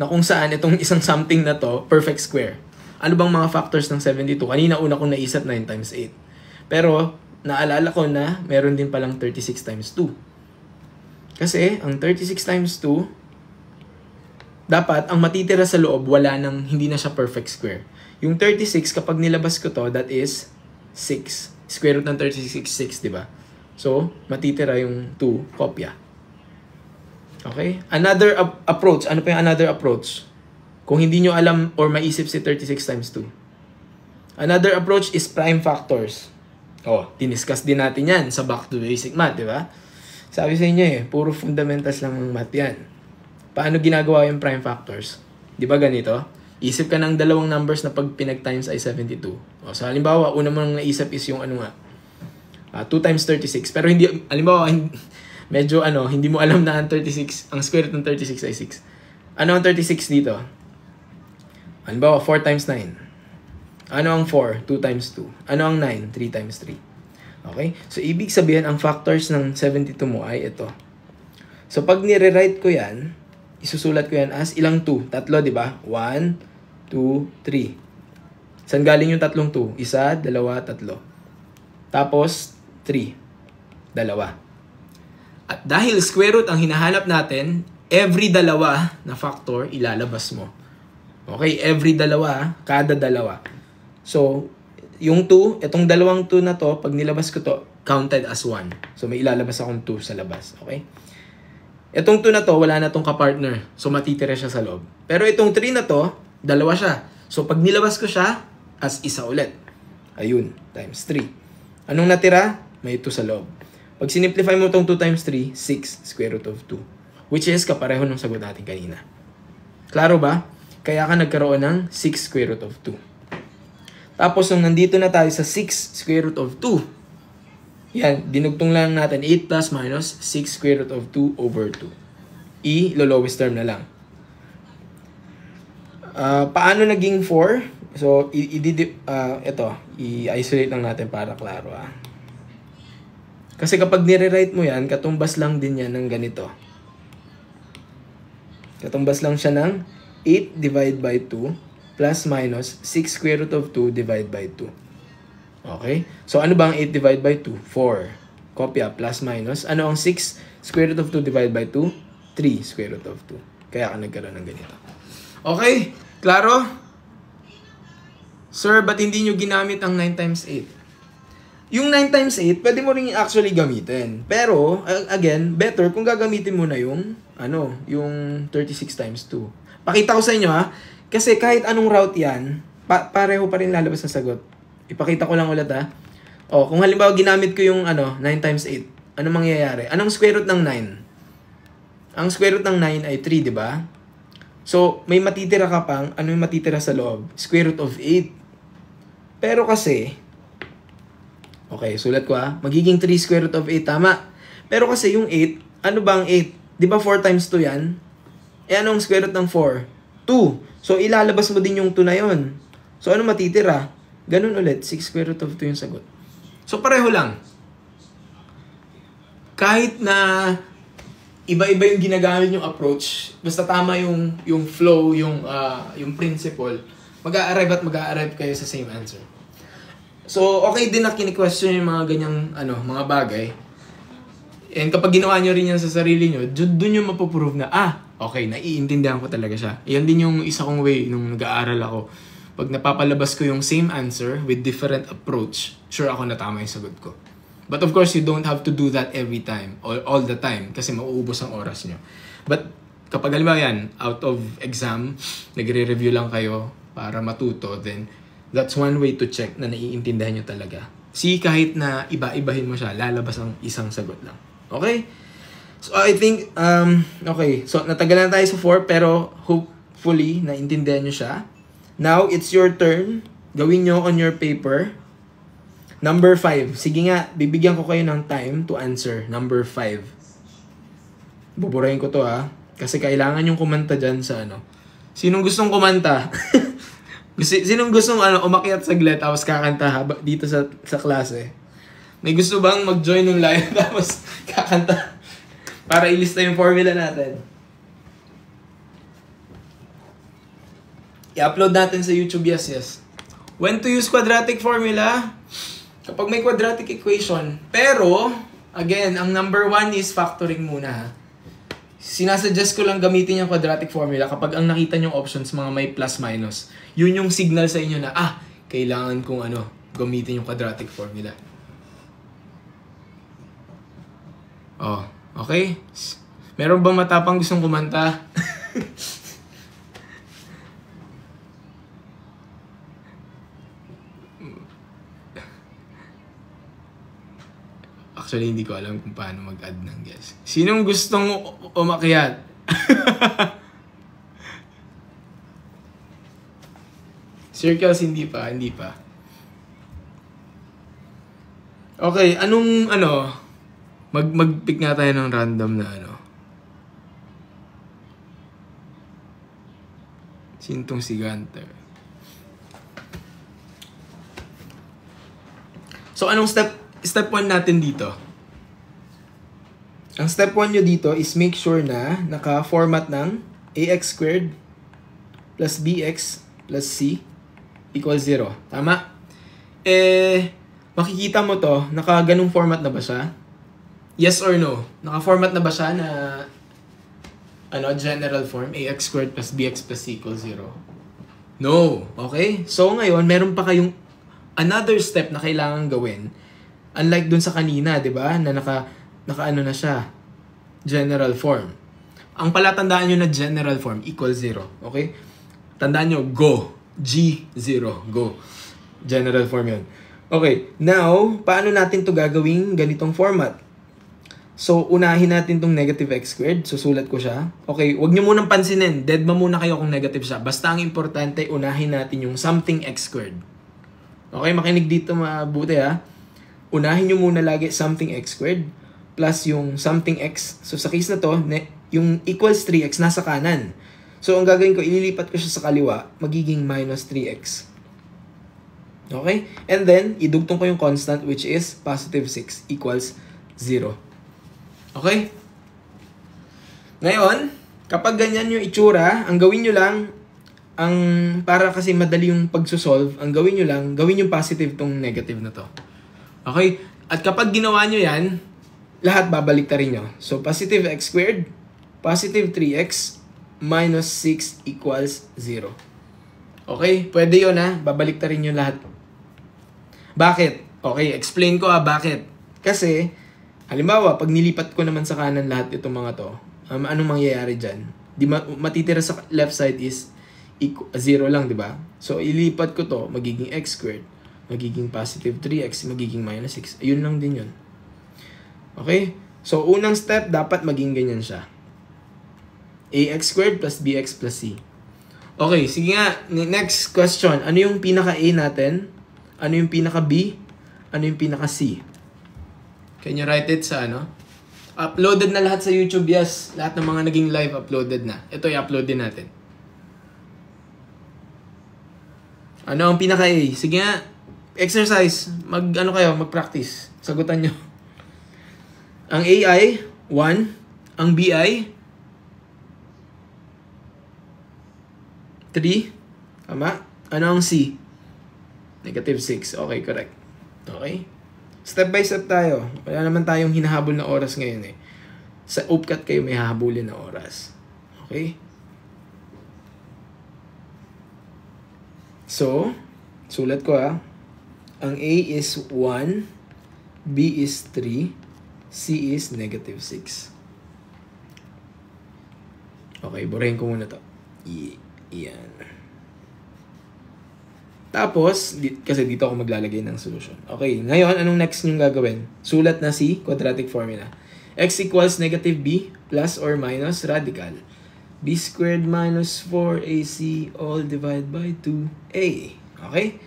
na kung saan itong isang something na to, perfect square. Ano bang mga factors ng 72? Kanina una kong naisip 9 times 8. Pero, naalala ko na meron din palang 36 times 2. Kasi, ang 36 times 2, dapat, ang matitira sa loob, hindi na siya perfect square. Yung 36, kapag nilabas ko to, that is 6. Square root ng 36 is 6, di ba? So, matitira yung 2, kopya. Okay? Another approach. Ano pa yung another approach? Kung hindi nyo alam or maisip si 36 times 2. Another approach is prime factors. Diniscuss din natin yan sa Back to Basic Math, di ba? Sabi sa inyo puro fundamentals lang ng math yan. Paano ginagawa yung prime factors? Di ba ganito? Isip ka ng dalawang numbers na pag pinag-times ay 72. So, halimbawa, una mo nang naisip is yung 2 times 36. Pero hindi, halimbawa, medyo hindi mo alam na ang 36, ang square root ng 36 ay 6. Ano ang 36 dito? Halimbawa, 4 times 9. Ano ang 4? 2 times 2. Ano ang 9? 3 times 3. Okay? So, ibig sabihin, ang factors ng 72 mo ay ito. So, pag nire-write ko yan, isusulat ko yan as ilang 2? Tatlo, di ba? 1, 2, 3. Saan galing yung tatlong 2? 1, 2, 3. Tapos, 3. 2. At dahil square root ang hinahanap natin, every dalawa na factor, ilalabas mo. Okay, every dalawa, kada dalawa. So, yung 2, itong dalawang 2 na to, pag nilabas ko to, counted as 1. So, may ilalabas akong 2 sa labas. Okay? Itong 2 na to, wala na tong kapartner. So, matitira siya sa loob. Pero itong 3 na to, dalawa siya. So, pag nilabas ko siya, as isa ulit. Ayun, times 3. Anong natira? May 2 sa loob. Pag sinimplify mo itong 2 times 3, 6 square root of 2. Which is kapareho ng sagot natin kanina. Klaro ba? Kaya ka nagkaroon ng 6 square root of 2. Tapos, nung nandito na tayo sa 6 square root of 2, yan, dinugtong lang natin 8 plus minus 6 square root of 2 over 2. I-lowest term na lang. Paano naging 4? So, ito, i-isolate lang natin para klaro. Kasi kapag nire-write mo yan, katumbas lang din yan ng ganito. Katumbas lang siya ng 8 divided by 2 plus minus 6 square root of 2 divided by 2. Okay? So, ano ba ang 8 divided by 2? 4. Kopya, plus minus. Ano ang 6 square root of 2 divided by 2? 3 square root of 2. Kaya ka nagkaroon ng ganito. Okay? Klaro? Sir, ba't hindi nyo ginamit ang 9 times 8? Yung 9 times 8, pwede mo rin actually gamitin. Pero, again, better kung gagamitin mo na yung, yung 36 times 2. Pakita ko sa inyo kasi kahit anong route yan, pareho pa rin lalabas na sagot. Ipakita ko lang ulit kung halimbawa ginamit ko yung 9 times 8, ano mangyayari? Anong square root ng 9? Ang square root ng 9 ay 3, di ba? So, may matitira ka pang, ano yung matitira sa loob? Square root of 8. Pero kasi, okay, sulat ko magiging 3 square root of 8, tama. Pero kasi yung 8, ano ba ang 8? Di ba 4 times 2 yan? Anong square root ng 4? 2. So, ilalabas mo din yung 2 na yon. So, ano matitira? Ganun ulit, 6 square root of 2 yung sagot. So, pareho lang. Kahit na iba-iba yung ginagamit yung approach, basta tama yung flow, yung principle, mag-a-arrive kayo sa same answer. So, okay din na kini-question yung mga ganyang mga bagay. And kapag ginawa nyo rin yan sa sarili nyo, doon yung mapuprove na, okay, naiintindihan ko talaga siya. Yan din yung isa kong way nung nag-aaral ako. Pag napapalabas ko yung same answer with different approach, sure ako na tama yung sagot ko. But of course, you don't have to do that every time, or all the time, kasi mauubos ang oras nyo. But kapag halimbawa yan, out of exam, nagre-review lang kayo para matuto, then that's one way to check na naiintindihan nyo talaga. See, kahit na iba-ibahin mo siya, lalabas ang isang sagot lang. Okay? So, I think, okay. So, natagalan tayo sa 4, pero hopefully, naintindihan nyo siya. Now, it's your turn. Gawin nyo on your paper. Number 5. Sige nga, bibigyan ko kayo ng time to answer. Number 5. Buburahin ko to kasi kailangan yung kumanta dyan sa Sinong gustong kumanta? Sinong gustong umakyat saglit tapos kakanta dito sa klase? May gusto bang mag-join ng live tapos kakanta para ilista yung formula natin? I-upload natin sa YouTube, yes. When to use quadratic formula? Kapag may quadratic equation. Pero, again, ang number 1 is factoring muna, ha? Sinasuggest ko lang gamitin yung quadratic formula kapag ang nakita nyong options mga may plus minus. Yun yung signal sa inyo na, kailangan kong gamitin yung quadratic formula. Oh, okay? Meron bang matapang gustong kumanta? Actually, hindi ko alam kung paano mag-add ng guest. Sinong gustong umakyat? Circles, hindi pa. Okay, mag-pick nga tayo ng random na Sintong si Gunter. So, anong step 1 natin dito? Ang step 1 nyo dito is make sure na naka-format ng ax squared plus bx plus c equals 0. Tama? Makikita mo to, naka-ganong format na ba siya? Yes or no? Naka-format na ba siya na general form, ax squared plus bx plus c equals 0? No. Okay? So, ngayon, meron pa kayong another step na kailangan gawin. Unlike dun sa kanina, di ba? Na naka na siya. General form. Ang palatandaan nyo na general form equals 0. Okay? Tandaan nyo, go. G0. Go. General form yun. Okay. Now, paano natin to gagawing ganitong format? So, unahin natin tong negative x squared. Susulat ko siya. Okay, wag nyo munang pansinin. Deadma muna kayo kung negative siya. Basta ang importante, unahin natin yung something x squared. Okay, makinig dito mabuti, ha. Unahin nyo muna lagi something x squared plus yung something x. So, sa case na to, yung equals 3x nasa kanan. So, ang gagawin ko, ililipat ko siya sa kaliwa, magiging minus 3x. Okay? And then, idugtong ko yung constant which is positive 6 equals 0. Okay? Ngayon, kapag ganyan yung itsura, ang gawin nyo lang, para kasi madali yung pagsosolve, ang gawin nyo lang, gawin yung positive tong negative na to. Okay? At kapag ginawa nyo yan, lahat babaliktarin nyo. So, positive x squared, positive 3x, minus 6 equals 0. Okay? Pwede yun, ha? Babaliktarin nyo lahat. Bakit? Okay, explain ko bakit. Kasi, halimbawa, pag nilipat ko naman sa kanan lahat itong mga to, anong mangyayari dyan? Matitira sa left side is 0 lang, di ba? So, ilipat ko to, magiging x squared, magiging positive 3x, magiging minus 6. Ayun lang din yun. Okay? So, unang step, dapat maging ganyan siya. ax squared plus bx plus c. Okay, sige nga. Next question. Ano yung pinaka-a natin? Ano yung pinaka-b? Ano yung pinaka-c? Can you write it sa Uploaded na lahat sa YouTube, yes. Lahat ng mga naging live, uploaded na. Ito, i-upload din natin. Ano ang pinaka-a? Sige nga. Exercise. Mag-practice. Sagutan nyo. Ang A ay 1. Ang B ay 3. Tama? Ano ang C? Negative 6. Okay, correct. Okay? Step by step tayo. Wala naman tayong hinahabol na oras ngayon Sa UPCAT kayo may hahabulin na oras. Okay? So, sulat ko Ang A is 1, B is 3, C is negative 6. Okay, burahin ko muna to. Yan. Tapos, kasi dito ako maglalagay ng solution. Okay, ngayon, anong next nyo gagawin? Sulat na si quadratic formula. X equals negative B plus or minus radical. B squared minus 4AC all divided by 2A. Okay?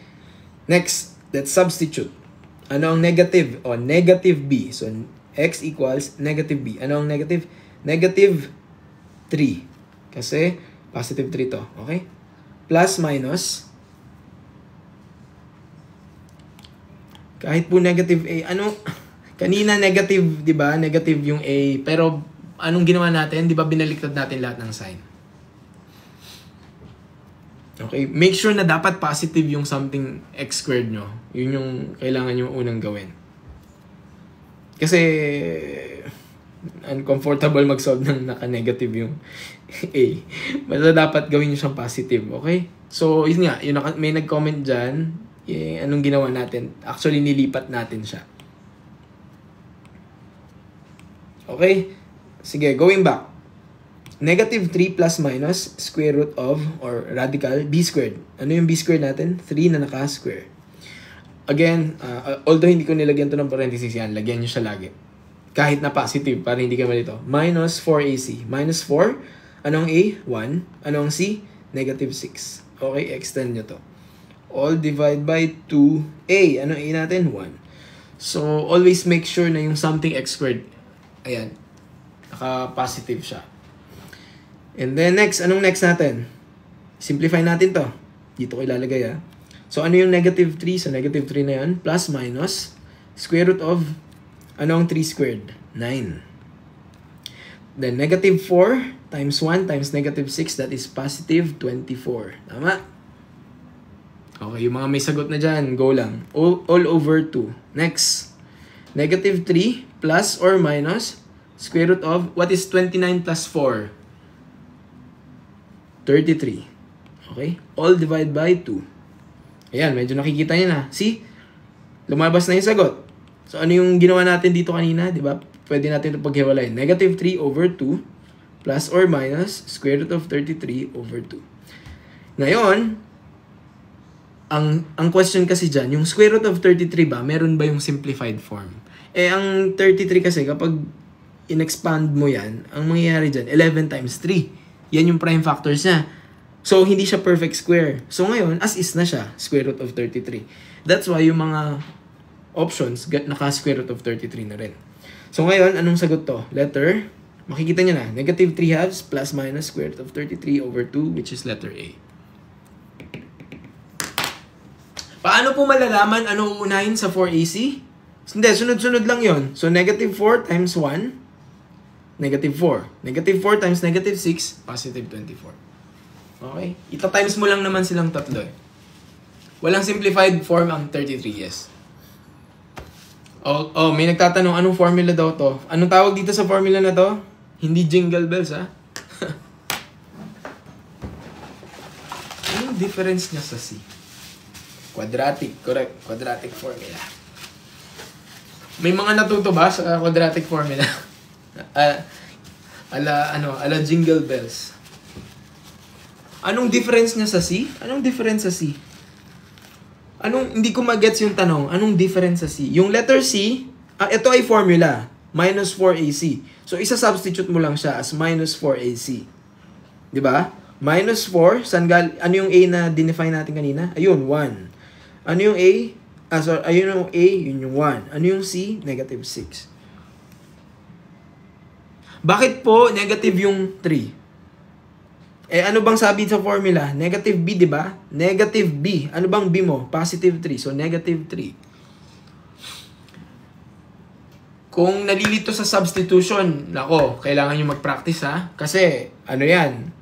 Next, let's substitute. Ano ang negative? Negative B. So, X equals negative B. Ano ang negative? Negative 3. Kasi, positive 3 to. Okay? Plus minus. Kahit po negative A. Kanina negative, di ba? Negative yung A. Pero, anong ginawa natin? Di ba binaliktad natin lahat ng sign? Okay? Make sure na dapat positive yung something x squared nyo. Yun yung kailangan nyo unang gawin. Kasi uncomfortable mag-solve ng naka-negative yung A. Basta dapat gawin nyo siyang positive. Okay? So, yun nga. May nag-comment dyan. Anong ginawa natin? Actually, nilipat natin siya. Okay? Sige, going back. Negative 3 plus minus square root of or radical b squared. Ano yung b squared natin? 3 na naka-square. Again, although hindi ko nilagyan to ng parenthesis yan, lagyan nyo siya lagi. Kahit na positive, para hindi ka malito. Minus 4ac. Minus 4. Anong a? 1. Anong c? Negative 6. Okay, extend nyo to. All divide by 2a. Anong a natin? 1. So, always make sure na yung something x squared, ayan, naka-positive siya. And then next, anong next natin? Simplify natin to. Dito ko ilalagay ah. So ano yung negative 3? So negative 3 na yan. Plus minus square root of anong 3 squared? 9. Then negative 4 times 1 times negative 6, that is positive 24. Tama? Okay, yung mga may sagot na dyan, go lang. All over 2. Next. Negative 3 plus or minus square root of, what is 29 plus 4? 33. Okay? All divide by 2. Ayan, medyo nakikita niyo na. See? Lumabas na yung sagot. So, ano yung ginawa natin dito kanina? Diba? Pwede natin ito paghiwalay. Negative 3 over 2 plus or minus square root of 33 over 2. Ngayon, ang question kasi dyan, yung square root of 33 ba, meron ba yung simplified form? Ang 33 kasi, kapag in-expand mo yan, ang mangyayari dyan, 11 times 3. Yan yung prime factors niya. So, hindi siya perfect square. So, ngayon, as is na siya, square root of 33. That's why yung mga options, naka-square root of 33 na rin. So, ngayon, anong sagot to? Letter, makikita nyo na, negative 3 halves plus minus square root of 33 over 2, which is letter A. Paano po malalaman ano uunahin sa 4AC? Hindi, sunod-sunod lang yon. So, negative 4 times 1, negative 4. Negative 4 times negative 6, positive 24. Okay? Ita-times mo lang naman silang tatlo eh. Walang simplified form ang 33, yes. Oh, may nagtatanong, anong formula daw to? Anong tawag dito sa formula na to? Hindi jingle bells, ha? Anong difference niya sa C? Quadratic, correct. Quadratic formula. May mga natuto ba sa quadratic formula? Ala jingle bells. Anong difference niya sa C? Anong difference sa C? Hindi ko magets yung tanong. Anong difference sa C? Yung letter C, ito ay formula. Minus 4AC. So, isa-substitute mo lang siya as minus 4AC. Diba? Minus 4, ano yung A na dinefine natin kanina? Ayun, 1. Ano yung A? Ayun yung A, yun yung 1. Ano yung C? Negative 6. Bakit po negative yung 3? Ano bang sabi sa formula? Negative B, di ba? Negative B. Ano bang B mo? Positive 3. So, negative 3. Kung nalilito sa substitution, nako, kailangan nyo mag-practice ha. Kasi, ano yan?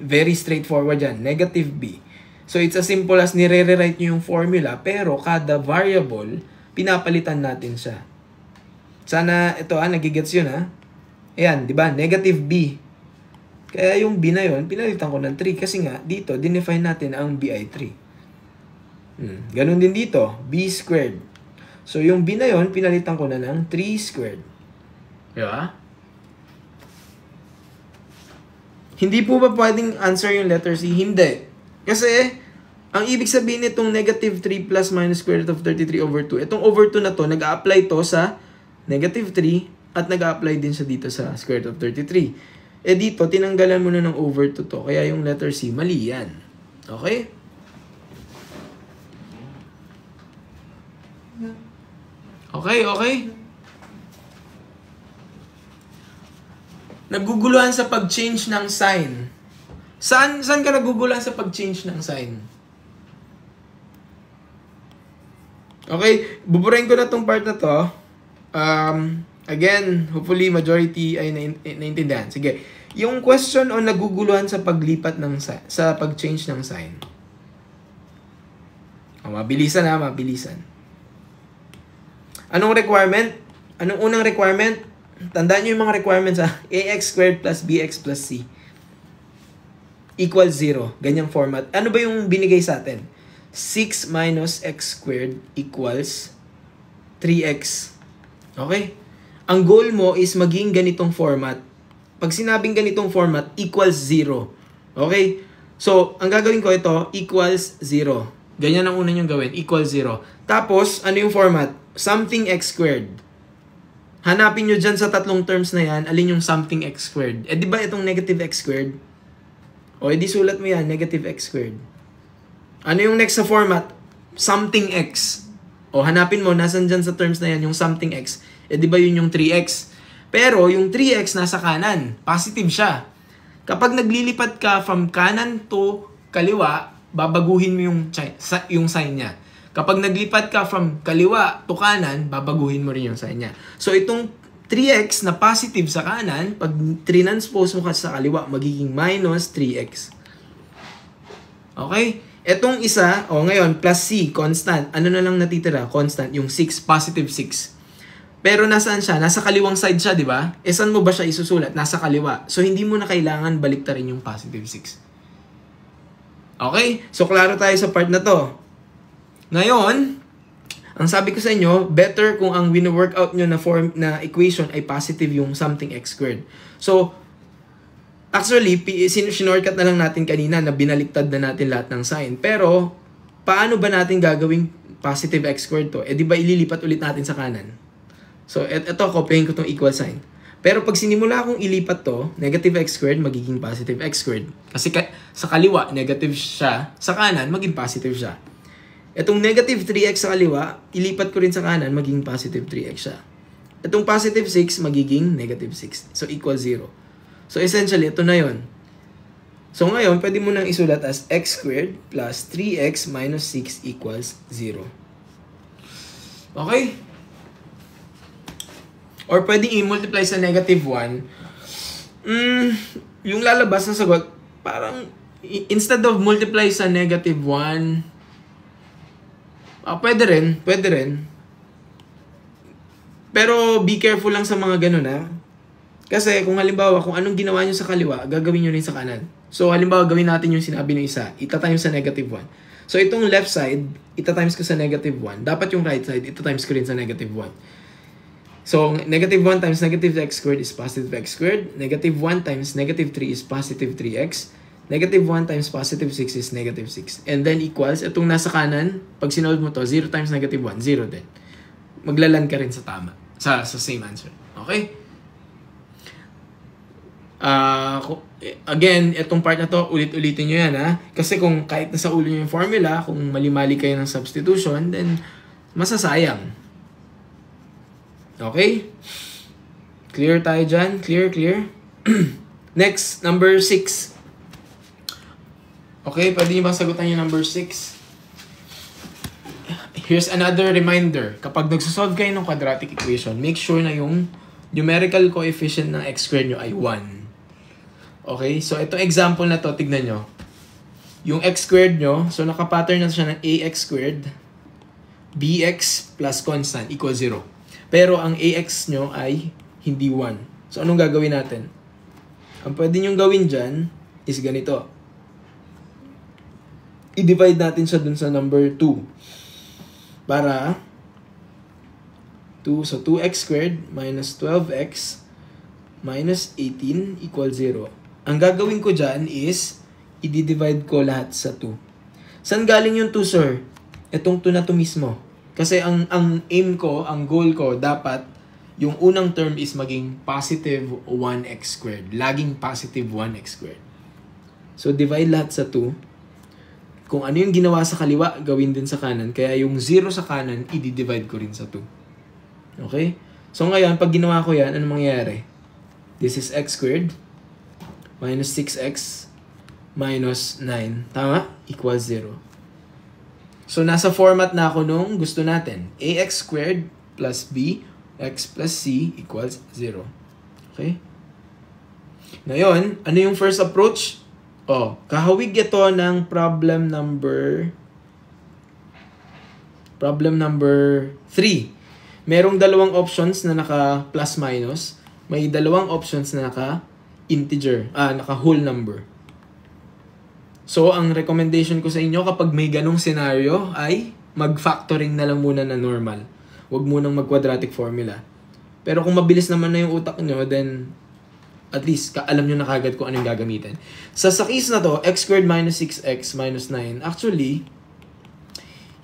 Very straightforward yan. Negative B. So, it's as simple as nire-rewrite nyo yung formula, pero kada variable, pinapalitan natin siya. Sana, ito nagigets yun ha. Ayan, di ba? Negative B. Kaya yung B na yun, pinalitan ko ng 3. Kasi nga, dito, dinefine natin ang B ay 3. Ganun din dito, B squared. So, yung B na yun, pinalitan ko na ng 3 squared. Di ba? Hindi po ba pwedeng answer yung letter C? Hindi. Kasi, ang ibig sabihin nitong negative 3 plus minus square root of 33 over 2, itong over 2 na to, nag-a-apply to sa negative 3, at nag-a-apply din siya dito sa square root of 33. Dito, tinanggalan mo na ng over 2 to. Kaya yung letter C, mali yan. Okay? Okay. Naguguluhan sa pag-change ng sign. Saan ka naguguluhan sa pag-change ng sign? Okay, buburahin ko na tong part na to. Again, hopefully majority ay naintindihan. Sige. Yung question on naguguluhan sa paglipat ng sa pag-change ng sign. Mabilisan ha, mabilisan. Anong requirement? Anong unang requirement? Tandaan nyo yung mga requirements ha. ax squared plus bx plus c equals 0. Ganyang format. Ano ba yung binigay sa atin? 6 minus x squared equals 3x. Okay? Ang goal mo is maging ganitong format. Pag sinabing ganitong format, equals 0. Okay? So, ang gagawin ko ito, equals 0. Ganyan ang una nyo gawin, equals 0. Tapos, ano yung format? Something x squared. Hanapin nyo dyan sa tatlong terms na yan, alin yung something x squared. Eh, di ba itong negative x squared? O, edi sulat mo yan, negative x squared. Ano yung next sa format? Something x. O, hanapin mo, nasan dyan sa terms na yan, yung something x. Eh, di ba yun yung 3x? Pero, yung 3x nasa kanan. Positive siya. Kapag naglilipat ka from kanan to kaliwa, babaguhin mo yung sign niya. Kapag naglipat ka from kaliwa to kanan, babaguhin mo rin yung sign niya. So, itong 3x na positive sa kanan, pag transpose mo ka sa kaliwa, magiging minus 3x. Okay? Etong isa, ngayon, plus c, constant. Ano na lang natitira? Constant. Yung 6, positive 6. Pero nasaan siya? Nasa kaliwang side siya, di ba? E saan mo ba siya isusulat? Nasa kaliwa. So, hindi mo na kailangan baliktarin yung positive 6. Okay? So, klaro tayo sa part na to. Ngayon, ang sabi ko sa inyo, better kung ang wino-workout nyo na equation ay positive yung something x squared. So, actually, sinortcut na lang natin kanina na binaliktad na natin lahat ng sign. Pero, paano ba natin gagawing positive x squared to? Eh, di ba ililipat ulit natin sa kanan? So, ito, kopyahin ko tong equal sign. Pero pag sinimula akong ilipat to, negative x squared magiging positive x squared. Kasi sa kaliwa, negative siya. Sa kanan, maging positive siya. Itong negative 3x sa kaliwa, ilipat ko rin sa kanan, magiging positive 3x siya. Itong positive 6, magiging negative 6. So, equal 0. So, essentially, ito na yon. So, ngayon, pwede mo nang isulat as x squared plus 3x minus 6 equals 0. Okay? Or pwedeng i-multiply sa negative 1. Yung lalabas na sagot, parang, instead of multiply sa negative 1, pwede rin. Pero be careful lang sa mga ganun ha. Kasi kung halimbawa, kung anong ginawa nyo sa kaliwa, gagawin nyo rin sa kanan. So halimbawa, gawin natin yung sinabi ng isa, ita-times sa negative 1. So itong left side, ita-times ko sa negative 1. Dapat yung right side, ita-times ko rin sa negative 1. So negative 1 times negative x squared is positive x squared. Negative 1 times negative 3 is positive 3x. Negative 1 times positive 6 is negative 6. And then equals, itong nasa kanan, pag sinolve mo to, 0 times negative 1, 0 din. Maglalan ka rin sa tama. Sa same answer. Okay? Again, itong part na to, ulit-ulitin nyo yan ha. Kasi kung kahit nasa ulo nyo yung formula, kung mali-mali kayo ng substitution, then masasayang. Okay? Clear tayo dyan? Clear? Next, number 6. Okay, pwede nyo bang sagutan yung number 6? Here's another reminder. Kapag nagsosolve kayo ng quadratic equation, make sure na yung numerical coefficient ng x squared nyo ay 1. Okay, so itong example na to, tignan nyo. Yung x squared nyo, so nakapattern na siya ng ax squared, bx plus constant equals 0. Pero ang ax nyo ay hindi 1. So anong gagawin natin? Ang pwede nyo gawin dyan is ganito. I-divide natin siya dun sa number 2. Para 2, so 2x squared minus 12x minus 18 equals 0. Ang gagawin ko dyan is, i-divide ko lahat sa 2. Saan galing yung 2, sir? Itong 2 na 2 mismo. Kasi ang aim ko, ang goal ko, dapat yung unang term is maging positive 1x squared. Laging positive 1x squared. So, divide lahat sa 2. Kung ano yung ginawa sa kaliwa, gawin din sa kanan. Kaya yung 0 sa kanan, i-divide ko rin sa 2. Okay? So ngayon, pag ginawa ko yan, ano mangyayari? This is x squared minus 6x minus 9. Tama? Equals 0. So nasa format na ako nung gusto natin. Ax squared plus b, x plus c equals 0. Okay? Ngayon, ano yung first approach? Kahawig ito ng problem number Problem number 3. Merong dalawang options na naka plus minus. May dalawang options na naka integer, naka whole number. So, ang recommendation ko sa inyo kapag may ganong scenario ay mag-factoring na lang muna na normal. Huwag munang mag-quadratic formula. Pero kung mabilis naman na yung utak nyo, then at least alam nyo na kagad kung anong gagamitin. Sa case na to, x squared minus 6x minus 9, actually,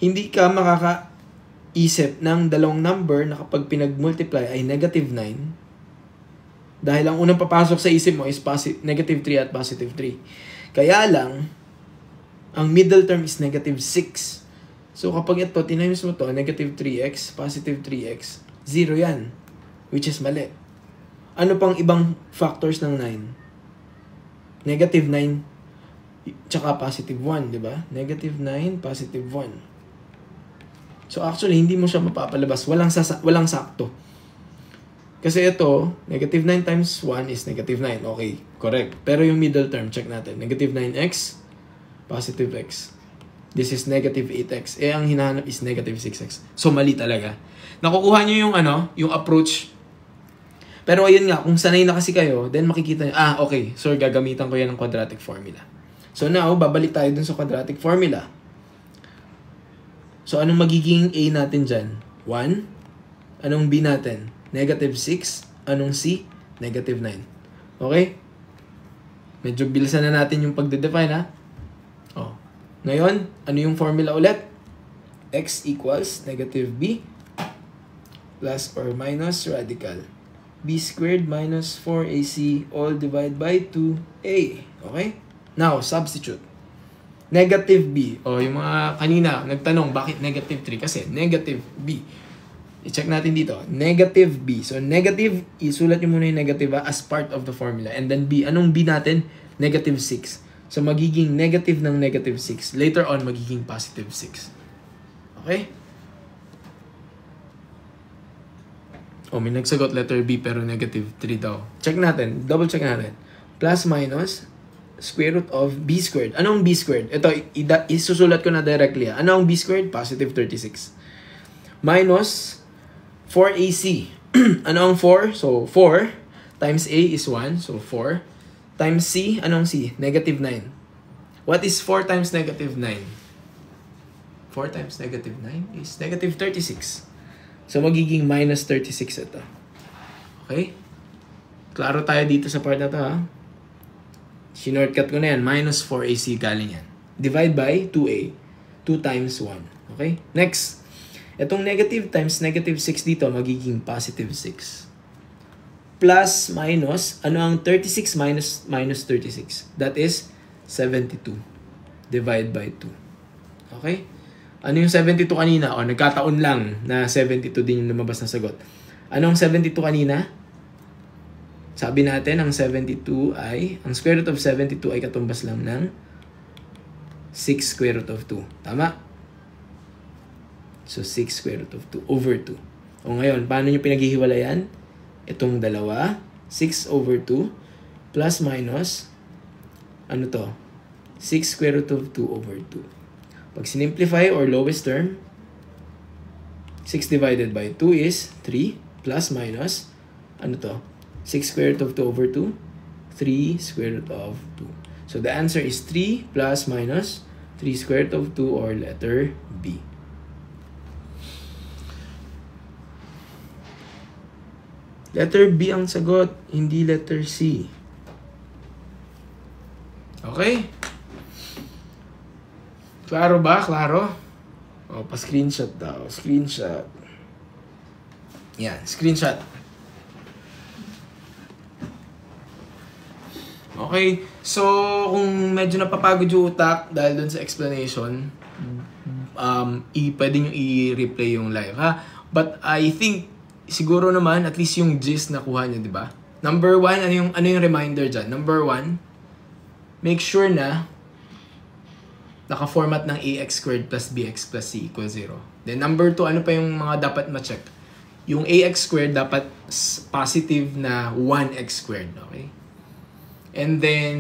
hindi ka makakaisip ng dalawang number na kapag pinag-multiply ay negative 9. Dahil ang unang papasok sa isip mo is negative 3 at positive 3. Kaya lang, ang middle term is negative 6. So kapag ito, tinimes mo to, negative 3x, positive 3x, 0 yan. Which is mali. Ano pang ibang factors ng 9? Negative 9, tsaka positive 1, di ba? Negative 9, positive 1. So actually, hindi mo siya mapapalabas. Walang sakto. Kasi ito, negative 9 times 1 is negative 9. Okay, correct. Pero yung middle term, check natin. Negative 9x, positive x. This is negative 8x. Ang hinahanap is negative 6x. So, mali talaga. Nakukuha nyo yung, yung approach. Pero ayun nga, kung sanay na kasi kayo, then makikita nyo, okay, so gagamitan ko yan ng quadratic formula. So now, babalik tayo dun sa quadratic formula. So, anong magiging A natin dyan? 1. Anong B natin? Negative 6. Anong C? Negative 9. Okay? Medyo bilisan na natin yung pagde-define, ha? Ngayon, ano yung formula ulit? X equals negative B plus or minus radical B squared minus 4AC all divided by 2A. Okay? Now, substitute. Negative B. Yung mga kanina nagtanong, bakit negative 3? Kasi negative B. I-check natin dito. Negative B. So, negative, isulat nyo muna yung negative as part of the formula. And then B. Anong B natin? Negative 6. So, magiging negative ng negative 6. Later on, magiging positive 6. Okay? May nagsagot letter B pero negative 3 daw. Check natin. Double check natin. Plus minus square root of B squared. Anong B squared? Ito, isusulat ko na directly. Ano ang B squared? Positive 36. Minus 4AC. Ano ang 4? So, 4 times A is 1. So, 4. Times C, anong C? Negative 9. What is 4 times negative 9? 4 times negative 9 is negative 36. So, magiging minus 36 ito. Okay? Klaro tayo dito sa part na to, ha? Sinortcut ko na yan. Minus 4AC galing yan. Divide by 2A. 2 times 1. Okay? Next. Itong negative times negative 6 dito, magiging positive 6. Plus, minus, ano ang 36 minus 36? That is 72. Divide by 2. Okay? Ano yung 72 kanina? Nagkataon lang na 72 din yung lumabas na sagot. Anong 72 kanina? Sabi natin, ang 72 ay, ang square root of 72 ay katumbas lang ng 6 square root of 2. Tama? So, 6 square root of 2 over 2. O ngayon, paano nyo pinaghihiwalayan? Itong dalawa, 6 over 2, plus minus, ano to? 6 square root of 2 over 2. Pag sinimplify or lowest term, 6 divided by 2 is 3, plus minus, ano to? 6 square root of 2 over 2, 3 square root of 2. So the answer is 3 plus minus 3 square root of 2 or letter B. Letter B ang sagot, hindi letter C. Okay? Klaro ba? Klaro? Pa-screenshot daw. Screenshot. Yan, screenshot. Okay, so kung medyo napapagod yung utak dahil dun sa explanation, pwede nyo i-replay yung live, ha? But I think, siguro naman, at least yung gist nakuha nyo, di ba? Number 1, ano yung reminder dyan? Number 1, make sure na naka-format ng ax squared plus bx plus c equals 0. Then number 2, ano pa yung mga dapat ma-check? Yung ax squared dapat positive na 1x squared, okay? And then,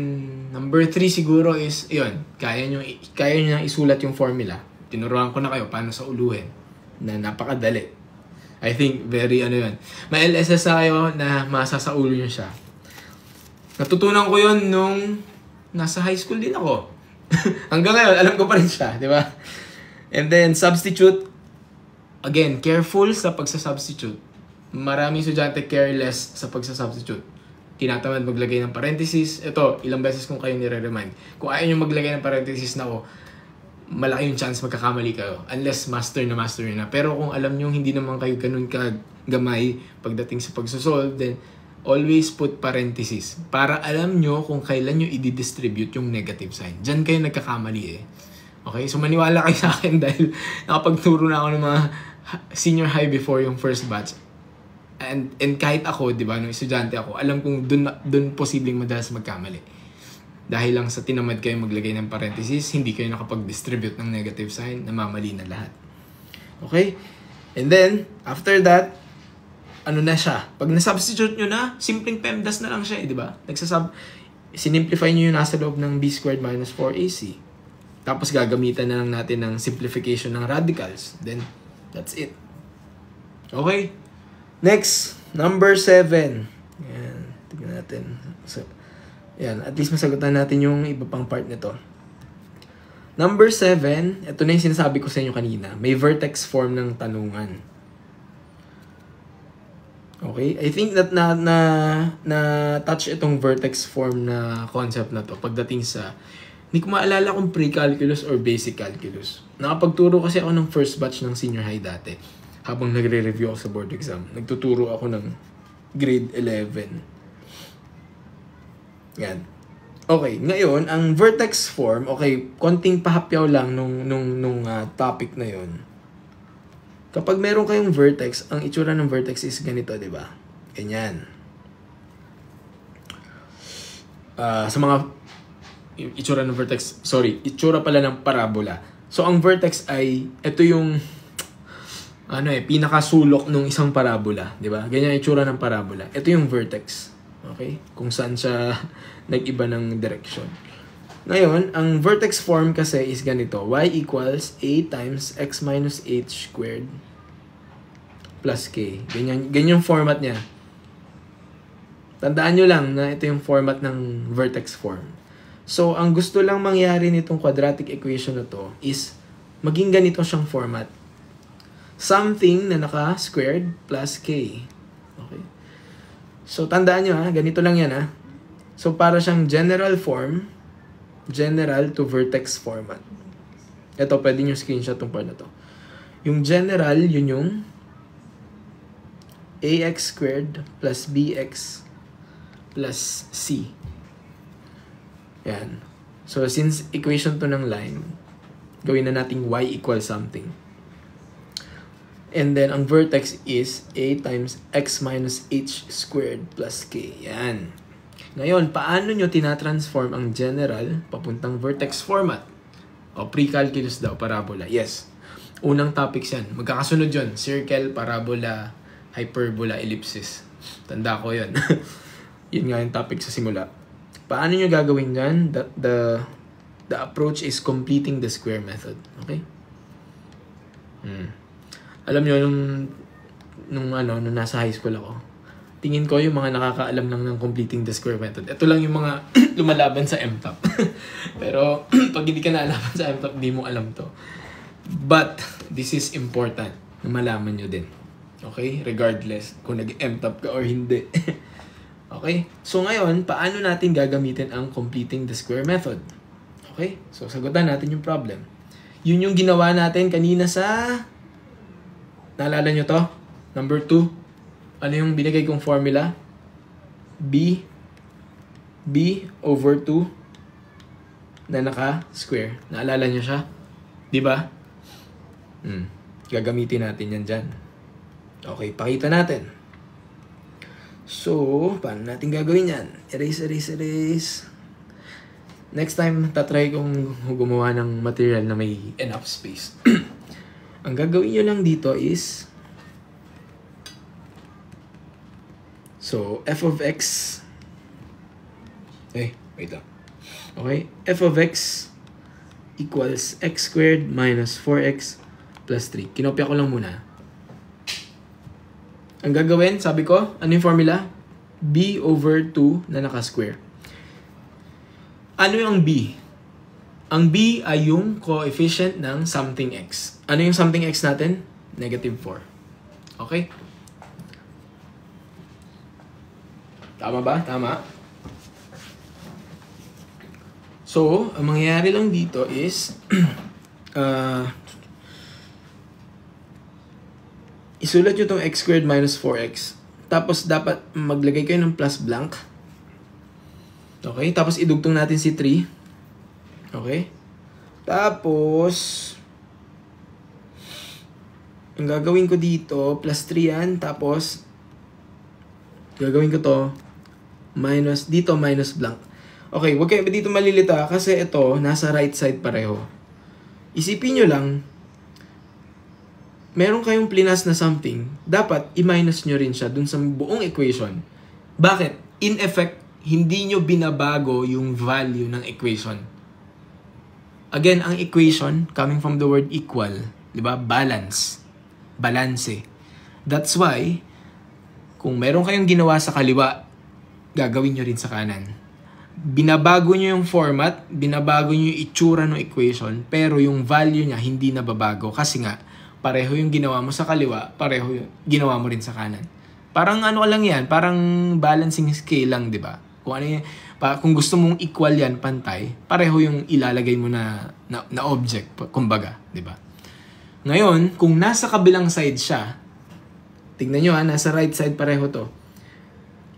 number 3 siguro is, yun, kaya nyo isulat yung formula. Tinuruan ko na kayo paano sa uluhin. na napakadali. I think very yun. May LSS kayo na masasaulo nyo siya. Natutunan ko yun nung nasa high school din ako. Hanggang ngayon, alam ko pa rin siya, di ba? And then, substitute. Again, careful sa pagsasubstitute. Maraming estudyante careless sa pagsasubstitute. Tinatamad maglagay ng parenthesis. Ito, ilang beses kong kayo nire-remind. Kung ayaw nyo maglagay ng parenthesis na malaki yung chance magkakamali kayo. Unless master na. Pero kung alam nyo hindi naman kayo ganun kagamay pagdating sa pagsosolve, then always put parenthesis. Para alam nyo kung kailan nyo i-distribute yung negative sign. Diyan kayo nagkakamali eh. Okay? So maniwala kayo sa akin dahil nakapagturo na ako ng mga senior high before yung first batch. And kahit ako, di ba, nung estudyante ako, alam kong dun posibleng madalas magkamali. Dahil lang sa tinamad kayo maglagay ng parenthesis, hindi kayo nakapag-distribute ng negative sign, namamali na lahat. Okay? And then, after that, ano na siya? Pag na-substitute nyo na, simpleng PEMDAS na lang siya, di ba? Sinimplify nyo yung nasa loob ng b squared minus 4ac. Tapos gagamitan na lang natin ng simplification ng radicals. Then, that's it. Okay? Next, number 7. Yan, tignan natin. So, yan, at least masagutan natin yung iba pang part nito. Number 7, ito na yung sinasabi ko sa inyo kanina. May vertex form ng tanungan. Okay? I think that na-touch itong vertex form na concept na to pagdating sa, hindi ko maalala kung pre-calculus or basic calculus. Nakapagturo kasi ako ng first batch ng senior high dati. Habang nagre-review ako sa board exam, nagtuturo ako ng grade 11. Yan. Okay, ngayon, ang vertex form, okay, konting pahapyaw lang nung topic na yon. Kapag meron kayong vertex, ang itsura ng vertex is ganito, di ba? Ganyan. Sa mga itsura ng vertex, itsura pala ng parabola. So, ang vertex ay, ito yung pinakasulok ng isang parabola, di ba? Ganyan yung itsura ng parabola. Ito yung vertex. Okay? Kung saan siya nag-iba ng direction. Ngayon, ang vertex form kasi is ganito. Y equals a times x minus h squared plus k. Ganyan format niya. Tandaan nyo lang na ito yung format ng vertex form. So, ang gusto lang mangyari nitong quadratic equation na to is maging ganito siyang format. Something na naka-squared plus k. Okay? So, tandaan nyo ganito lang yan So, para siyang general form, general to vertex format. Ito, pwede nyo screenshot tong part na to. Yung general, yun yung ax squared plus bx plus c. Yan. So, since equation to ng line, gawin na nating y equals something. And then, ang vertex is a times x minus h squared plus k. Yan. Ngayon, paano nyo tinatransform ang general papuntang vertex format? O pre-calculus daw, parabola. Yes. Unang topics yan. Magkakasunod yun. Circle, parabola, hyperbola, ellipsis. Tanda ko yun. Yun nga yung topic sa simula. Paano nyo gagawin yan? The approach is completing the square method. Okay? Alam nyo, nung nasa high school ako, tingin ko yung mga nakakaalam lang ng completing the square method. Ito lang yung mga lumalaban sa MTOP. Pero, pag hindi ka naalaman sa MTOP, hindi mo alam to. But, this is important na malaman nyo din. Okay? Regardless kung nag-MTOP ka or hindi. Okay? So, ngayon, paano natin gagamitin ang completing the square method? Okay? So, sagutan natin yung problem. Yun yung ginawa natin kanina sa... Naalala nyo to? Number 2. Ano yung binigay kong formula? B over 2 na naka-square. Naalala nyo siya? Diba? Gagamitin natin yan dyan. Okay, pakita natin. So, paano natin gagawin yan? Erase. Next time, tatry kong gumawa ng material na may enough space. Ang gagawin nyo lang dito is, so, f of x, wait lang. Okay, f of x equals x squared minus 4x plus 3. Kinopya ko lang muna. Ang gagawin, sabi ko, ano yung formula? B over 2 na naka-square. Ano yung B? Ang B ay yung coefficient ng something x. Ano yung something x natin? Negative 4. Okay? Tama ba? Tama. So, ang mangyayari lang dito is isulat nyo itong x squared minus 4x. Tapos, dapat maglagay kayo ng plus blank. Okay? Tapos, idugtong natin si 3. Okay? Tapos, ang gagawin ko dito, plus 3 yan. Tapos, gagawin ko to, minus, dito minus blank. Okay, huwag kayo dito malilita kasi ito, nasa right side pareho. Isipin nyo lang, meron kayong plinas na something, dapat i-minus nyo rin siya dun sa buong equation. Bakit? In effect, hindi nyo binabago yung value ng equation. Again, ang equation, coming from the word equal, di ba? Balance. Balance. That's why, kung meron kayong ginawa sa kaliwa, gagawin nyo rin sa kanan. Binabago nyo yung format, binabago nyo yung itsura ng equation, pero yung value niya hindi nababago kasi nga, pareho yung ginawa mo sa kaliwa, pareho yung ginawa mo rin sa kanan. Parang ano lang yan, parang balancing scale lang, di ba? Kung ano yung, kung gusto mong equal yan, pantay, pareho yung ilalagay mo na object, kumbaga, di ba? Ngayon, kung nasa kabilang side siya, tignan nyo ha, nasa right side pareho to.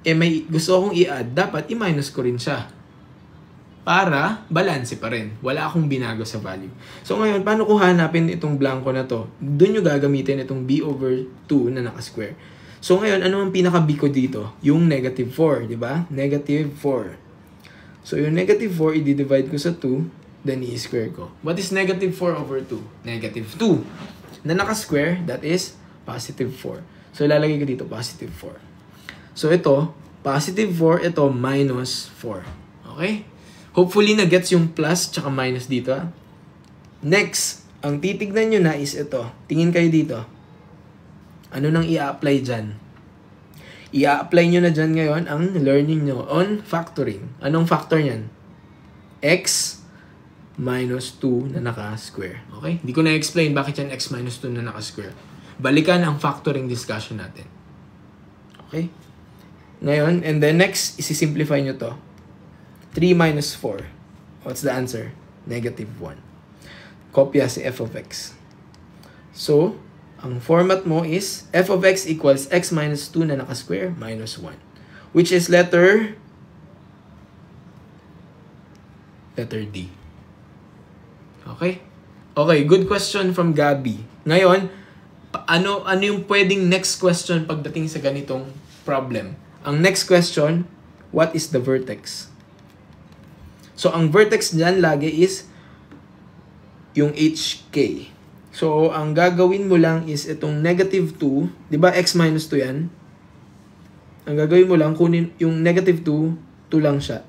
May gusto akong i-add, dapat i-minus ko rin siya. Para balance pa rin. Wala akong binago sa value. So ngayon, paano ko hanapin itong blanco na to? Doon nyo gagamitin itong b over 2 na naka-square. So ngayon, ano ang pinaka-b ko dito? Yung negative 4, di ba? Negative 4. So yung negative 4, i-divide ko sa 2, then i-square ko. What is negative 4 over 2? Negative 2. Na naka-square, that is positive 4. So ilalagay ko dito, positive 4. So ito, positive 4, ito minus 4. Okay? Hopefully, na-gets yung plus tsaka minus dito. Next, ang titignan nyo na is ito. Tingin kayo dito. Ano nang i-apply dyan? I-apply nyo na dyan ngayon ang learning nyo on factoring. Anong factor nyan? X minus 2 na naka-square. Okay? Hindi ko na-explain bakit yan x minus 2 na naka-square. Balikan ang factoring discussion natin. Okay? Ngayon, and then next, isi-simplify nyo to. 3 minus 4. What's the answer? Negative 1. Kopya si f of x. So, ang format mo is f of x equals x minus 2 na naka-square minus 1. Which is letter D. Okay? Okay, good question from Gabby. Ngayon, ano yung pwedeng next question pagdating sa ganitong problem? Ang next question, what is the vertex? So, ang vertex dyan lagi is yung HK. So, ang gagawin mo lang is itong negative 2. Di ba x minus 2 yan? Ang gagawin mo lang, kunin yung negative 2, 2 lang siya.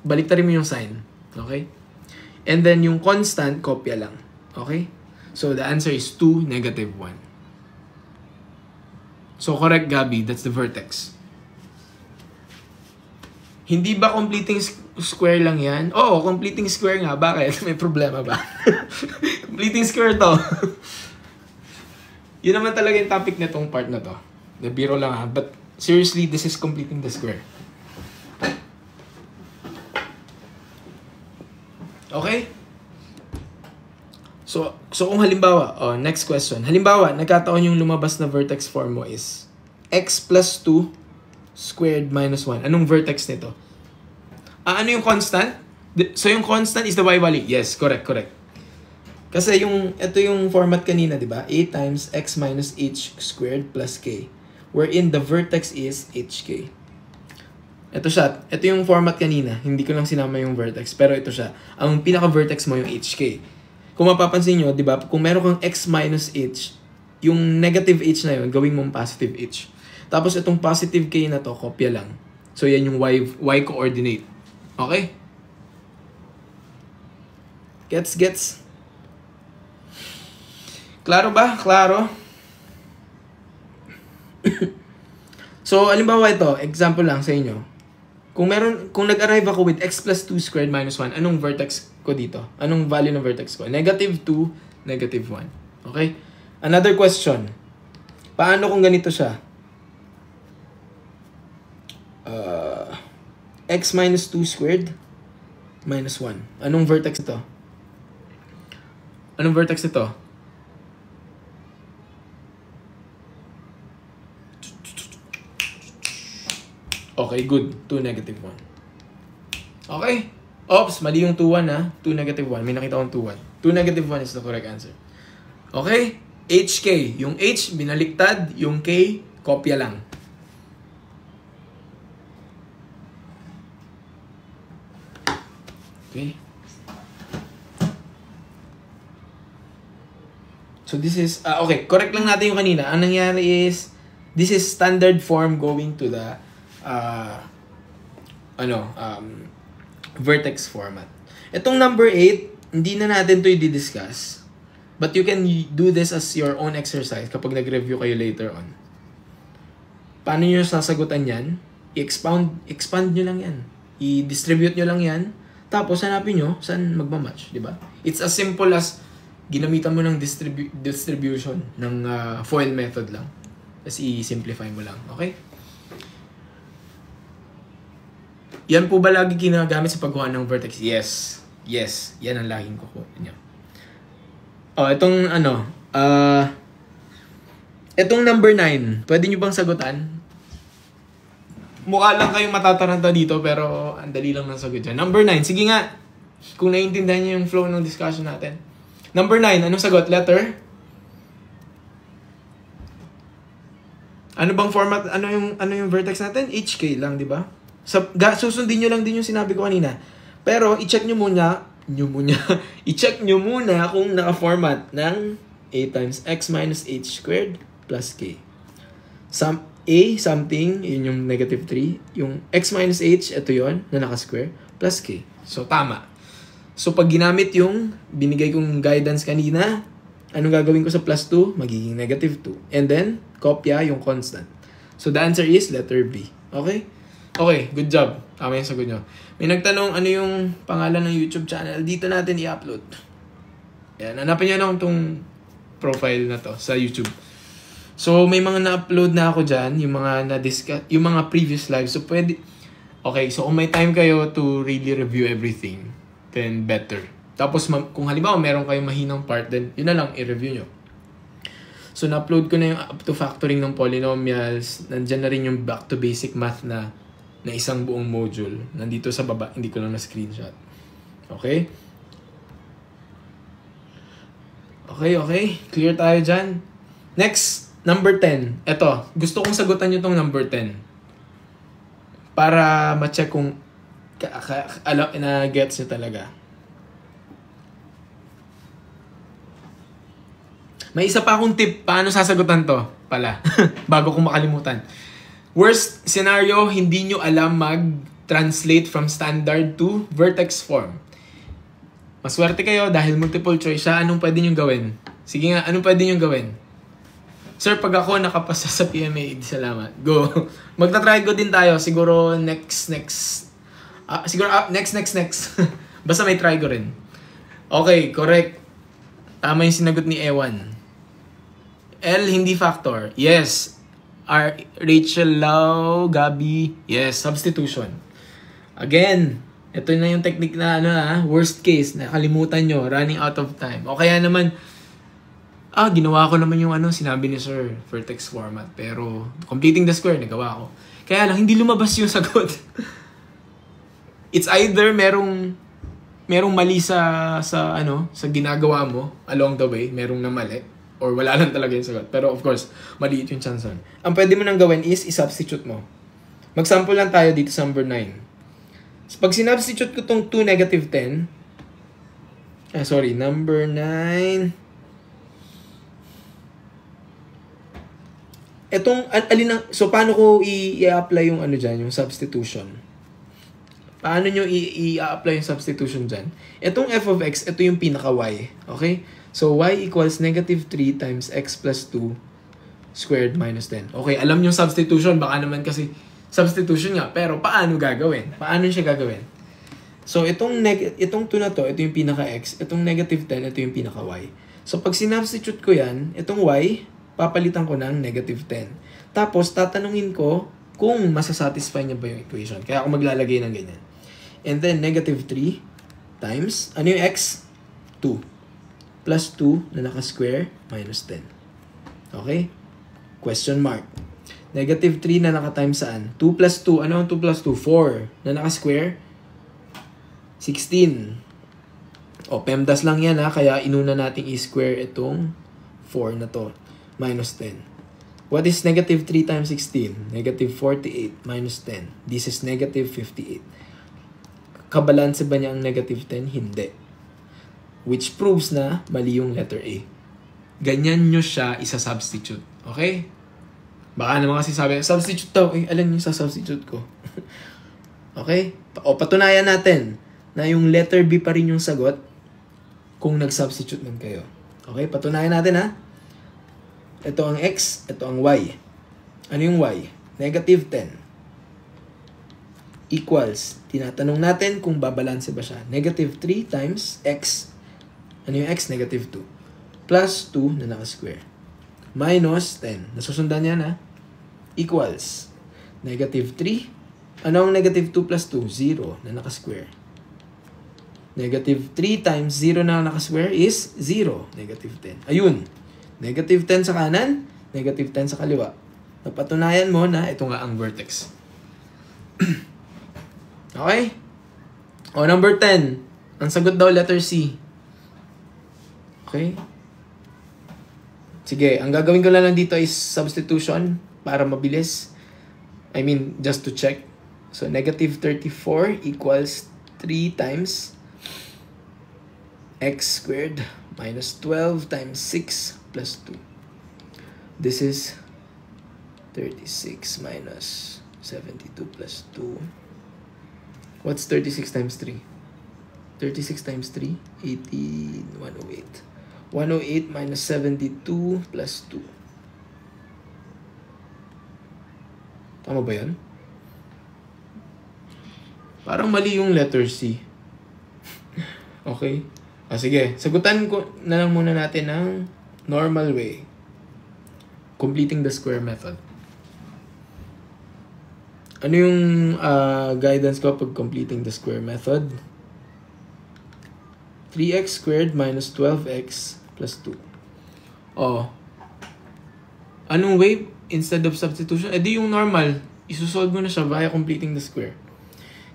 Baliktarin mo yung sign. Okay? And then, yung constant, kopya lang. Okay? So, the answer is 2, negative 1. So, correct, Gabi. That's the vertex. Hindi ba completing square lang yan? Oo, completing square nga. Bakit? May problema ba? Completing square to. Yun naman talaga yung topic na tong part na to. Biro lang ha. But seriously, this is completing the square. Okay? So kung halimbawa, next question. Halimbawa, nagkataon yung lumabas na vertex form mo is x plus 2 squared minus 1. Anong vertex nito? Ano yung constant? So yung constant is the y value. Yes, correct. Kasi ito yung format kanina, di ba? A times x minus h squared plus k. Wherein the vertex is hk. Ito siya. Ito yung format kanina. Hindi ko lang sinama yung vertex. Pero ito siya. Ang pinaka-vertex mo yung hk. Kung mapapansin nyo, di ba? Kung meron kang x minus h, yung negative h na yun, gawin mong positive h. Tapos itong positive k na to, kopya lang. So yan yung y coordinate. Okay? Gets? Klaro ba? Klaro? So, alimbawa ito, example lang sa inyo. Kung nag-arrive ako with x plus 2 squared minus 1, anong vertex ko dito? Anong value ng vertex ko? Negative 2, negative 1. Okay? Another question. Paano kung ganito siya? X minus 2 squared minus 1. Anong vertex ito? Anong vertex ito? Okay, good. 2, negative 1. Okay. Oops, mali yung 2, 1 ha. 2, negative 1. May nakita akong 2, 1. 2, negative 1 is the correct answer. Okay? HK. Yung H, binaliktad. Yung K, kopya lang. Okay? So this is, okay, correct lang natin yung kanina. Ang nangyari is, this is standard form going to the vertex format. Itong number 8, hindi na natin to i-discuss. But you can do this as your own exercise kapag nag-review kayo later on. Paano nyo sasagutan yan? I-expand nyo lang yan. I-distribute nyo lang yan. Tapos hanapin nyo saan magmamatch, di ba? It's as simple as ginamitan mo ng distribution ng FOIL method lang. Tapos i-simplify mo lang. Okay? Yan po ba lagi ginagamit sa pagkuha ng vertex? Yes. Yes. Yan ang laging kukuha. Itong itong number 9, pwede nyo bang sagutan? Mukha lang kayong matataranta dito, pero ang dali lang ng sagot dyan. Number 9, sige nga. Kung naiintindihan nyo yung flow ng discussion natin. Number 9, anong sagot? Letter? Ano bang format? Ano yung vertex natin? HK lang, di ba? Susundin nyo lang din yung sinabi ko kanina. Pero, i-check nyo muna i-check nyo muna kung naka-format ng a times x minus h squared plus k. Something, yun yung negative 3. Yung x minus h, ito yon na naka-square, plus k. So, tama. So, pag ginamit yung binigay kong guidance kanina, anong gagawin ko sa plus 2? Magiging negative 2. And then, kopya yung constant. So, the answer is letter B. Okay? Okay, good job. Tama yung sagot nyo. May nagtanong ano yung pangalan ng YouTube channel. Dito natin i-upload. Yan, hanapin nyo lang itong profile na to sa YouTube. So, may mga na-upload na ako dyan, yung mga na-discuss, yung mga previous lives. So, pwede, okay, so kung may time kayo to really review everything, then better. Tapos, kung halimbawa meron kayong mahinang part, then yun na lang, i-review nyo. So, na-upload ko na yung up to factoring ng polynomials. Nandyan na rin yung back to basic math na isang buong module. Nandito sa baba, hindi ko lang na-screenshot. Okay? Okay. Clear tayo dyan. Next, number 10. Ito, gusto kong sagutan nyo tong number 10. Para ma-check kung na-gets nyo talaga. May isa pa akong tip paano sasagutan to pala. Bago kong makalimutan. Worst scenario, hindi nyo alam mag-translate from standard to vertex form. Maswerte kayo dahil multiple choice siya. Anong pwede nyo gawin? Sige nga, anong pwede nyo gawin? Sir, pag ako nakapasa sa PMA, salamat. Go. Magta-try go din tayo. Siguro next. Basta may try go rin. Okay, correct. Tama yung sinagot ni Ewan. L, hindi factor. Yes. Rachel Lau, Gabi. Yes, substitution. Again, ito na yung technique na worst case, nakalimutan nyo, running out of time. O kaya naman, ginawa ko naman yung sinabi ni Sir, vertex format. Pero, completing the square, nagawa ko. Kaya lang, hindi lumabas yung sagot. It's either merong mali sa ginagawa mo along the way, merong na mali. Or wala lang talaga yung sagot. Pero of course, maliit yung chance nun. Ang pwede mo nang gawin is i-substitute mo. Mag-sample lang tayo dito sa number 9. So, pag sinubstitute ko tong 2, negative 10. Number 9. So, paano ko i-apply yung yung substitution? Paano nyo i-apply yung substitution dyan? Itong f of x, ito yung pinaka-y. Okay? So, y equals negative 3 times x plus 2 squared minus 10. Okay, alam nyo substitution. Baka naman kasi substitution nga. Pero paano gagawin? Paano siya gagawin? So, itong 2 na to, ito yung pinaka-x. Itong negative 10, ito yung pinaka-y. So, pag sinubstitute ko yan, itong y, papalitan ko ng negative 10. Tapos, tatanungin ko kung masasatisfy niya ba yung equation. Kaya ako maglalagay ng ganyan. And then, negative 3 times, ano yung x? 2. Plus 2 na naka-square minus 10. Okay? Question mark. Negative 3 na naka-times saan? 2 plus 2. Ano ang 2 plus 2? 4. Na naka-square? 16. O, PEMDAS lang yan ha. Kaya inuna nating i-square itong 4 na to. Minus 10. What is negative 3 times 16? Negative 48 minus 10. This is negative 58. Kabalanse ba niya ang negative 10? Hindi. Which proves na mali yung letter A. Ganyan nyo siya isa-substitute. Okay? Baka naman kasi sabi, substitute daw. Eh, alam nyo sa substitute ko. Okay? O, patunayan natin na yung letter B pa rin yung sagot kung nag-substitute man kayo. Okay? Patunayan natin ha. Ito ang X, ito ang Y. Ano yung Y? Negative 10. Equals. Tinatanong natin kung babalanse ba siya. Negative 3 times X. Ano yung X? Negative 2. Plus 2 na naka-square. Minus 10. Nasusundan yan ha. Equals. Negative 3. Ano ang negative 2 plus 2? 0 na naka-square. Negative 3 times 0 na naka-square is 0. Negative 10. Ayun. Negative 10 sa kanan, negative 10 sa kaliwa. Napatunayan mo na ito nga ang vertex. Okay? O, number 10. Ang sagot daw, letter C. Okay? Sige, ang gagawin ko lang dito is substitution para mabilis. I mean, just to check. So, negative 34 equals 3 times x squared minus 12 times 6 plus 2. This is 36 minus 72 plus 2. What's 36 times 3? 36 times 3? 18, 108. 108 minus 72 plus 2. Tama ba yan? Parang mali yung letter C. Okay? Sige. Sagutan ko na lang muna natin ng normal way. Completing the square method. Ano yung guidance ko pag completing the square method? 3x squared minus 12x plus 2. Oh. Anong way instead of substitution? Di yung normal. Isusolve mo na siya via completing the square.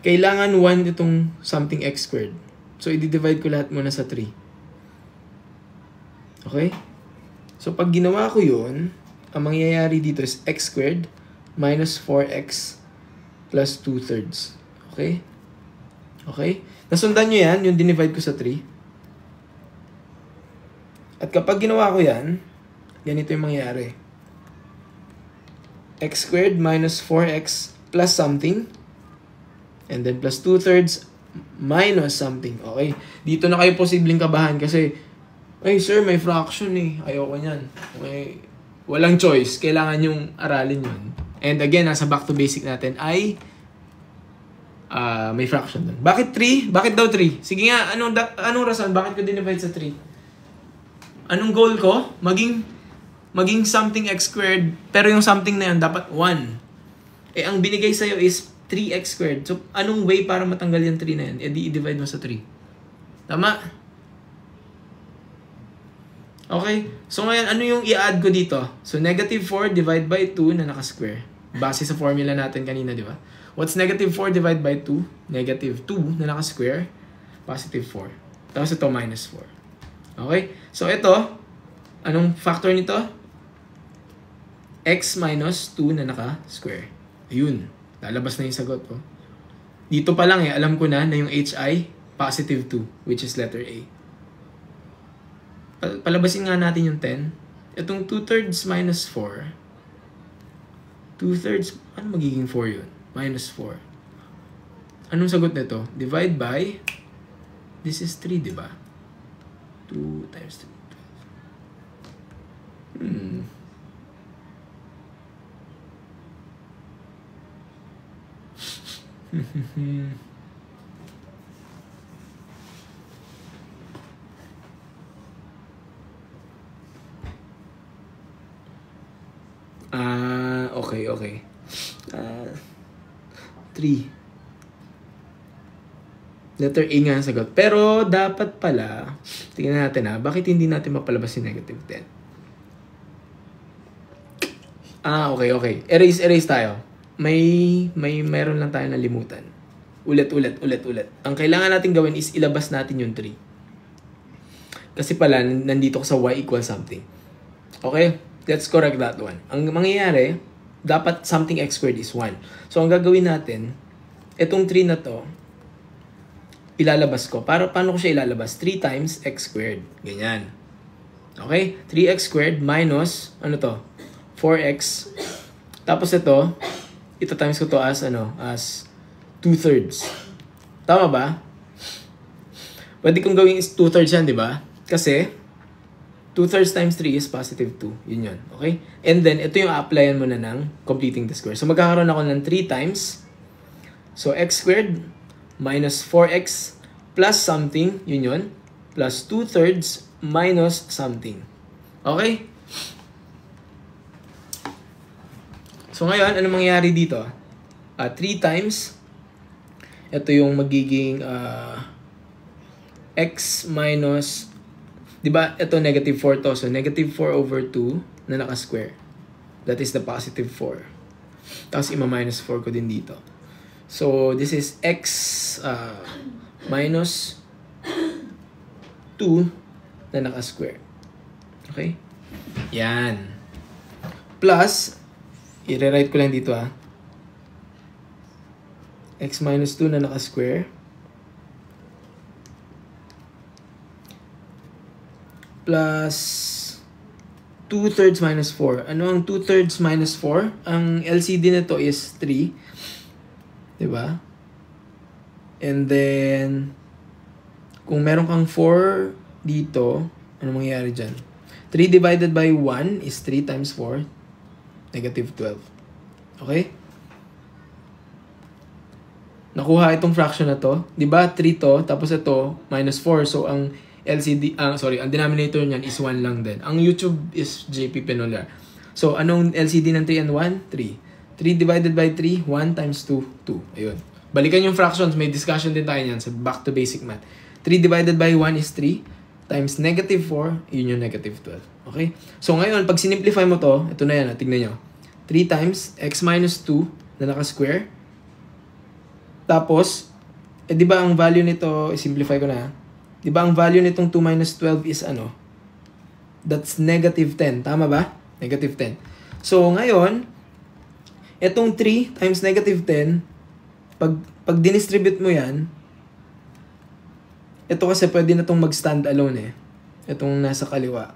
Kailangan 1 itong something x squared. So, i-divide ko lahat muna sa 3. Okay? So, pag ginawa ko yun, ang mangyayari dito is x squared minus 4x plus 2/3. Okay? Okay? Nasundan nyo yan, yung dinivide ko sa 3. At kapag ginawa ko yan, ganito yung mangyayari. X squared minus 4x plus something. And then plus 2/3 minus something. Okay? Dito na kayo posibleng kabahan kasi, ay sir, may fraction eh. Ayoko niyan. Okay? Walang choice. Kailangan yung aralin yun. And again, nasa back to basic natin ay may fraction dun. Bakit 3? Bakit daw 3? Sige nga, anong rason? Bakit ko dinivide sa 3? Anong goal ko? Maging something x squared, pero yung something na yun dapat 1. Eh, ang binigay sa'yo is 3x squared. So, anong way para matanggal yung 3 na yun? Eh, di i-divide mo sa 3. Tama? Okay? So, ngayon, ano yung i-add ko dito? So, negative 4 divide by 2 na naka-square. Base sa formula natin kanina, di ba? What's negative 4 divide by 2? Negative 2 na naka-square. Positive 4. Tapos ito, minus 4. Okay? So, ito, anong factor nito? X minus 2 na naka-square. Ayun. Lalabas na yung sagot ko. Dito pa lang alam ko na yung HI, positive 2, which is letter A. Palabasin nga natin yung 10. Itong 2/3 minus 4. 2/3, ano magiging 4 yun? Minus 4. Anong sagot nito? Divide by, this is 3, di ba? 2 times 3. Okay. 3. Letter A nga ang sagot. Pero dapat pala, tingnan natin bakit hindi natin mapalabas yung negative 10? Okay. Erase tayo. Meron lang tayo nalimutan. Ulit. Ang kailangan natin gawin is ilabas natin yung 3. Kasi pala, nandito ko sa y equals something. Okay? Let's correct that one. Ang mangyayari, dapat something x squared is 1. So, ang gagawin natin, itong 3 na to, ilalabas ko. Paano ko siya ilalabas? 3 times x squared. Ganyan. Okay? 3x squared minus, 4x. Tapos ito times ko to as 2/3. Tama ba? Pwede kong gawin is 2/3 yan, di ba? Kasi, 2/3 times 3 is positive 2. Yun. Okay? And then, ito yung applyan mo na ng completing the square. So, magkakaroon ako ng 3 times. So, x squared minus 4x plus something. Yun. Plus 2/3 minus something. Okay? So, ngayon, ano mangyayari dito? 3 times. Ito yung magiging x minus, di ba, ito negative 4 to. So, negative 4 over 2 na naka-square. That is the positive 4. Tapos, ima-minus 4 ko din dito. So, this is x minus 2 na naka-square. Okay? Yan. Plus, i-rewrite ko lang dito x minus 2 na naka-square. Plus 2/3 minus 4. Ano ang 2/3 minus 4? Ang LCD nito is 3. Diba? And then, kung meron kang 4 dito, ano mangyayari dyan? 3 divided by 1 is 3 times 4. Negative 12. Okay? Nakuha itong fraction na to. Diba? 3 to. Tapos ito, minus 4. So, ang ang denominator niyan is 1 lang din. Ang YouTube is JP Penolar. So, anong LCD ng 3 and 1? 3. 3 divided by 3, 1 times 2, 2. Ayun. Balikan yung fractions. May discussion din tayo niyan sa back to basic math. 3 divided by 1 is 3 times negative 4, yun yung negative 12. Okay? So, ngayon, pag sinimplify mo to, ito na yan, tignan nyo. 3 times x minus 2 na naka-square. Tapos, di ba ang value nito, simplify ko na, di ba ang value nitong 2 minus 12 is that's negative 10. Tama ba? Negative 10. So, ngayon, itong 3 times negative 10, pag dinistribute mo yan, ito kasi pwede na itong mag-stand alone itong nasa kaliwa.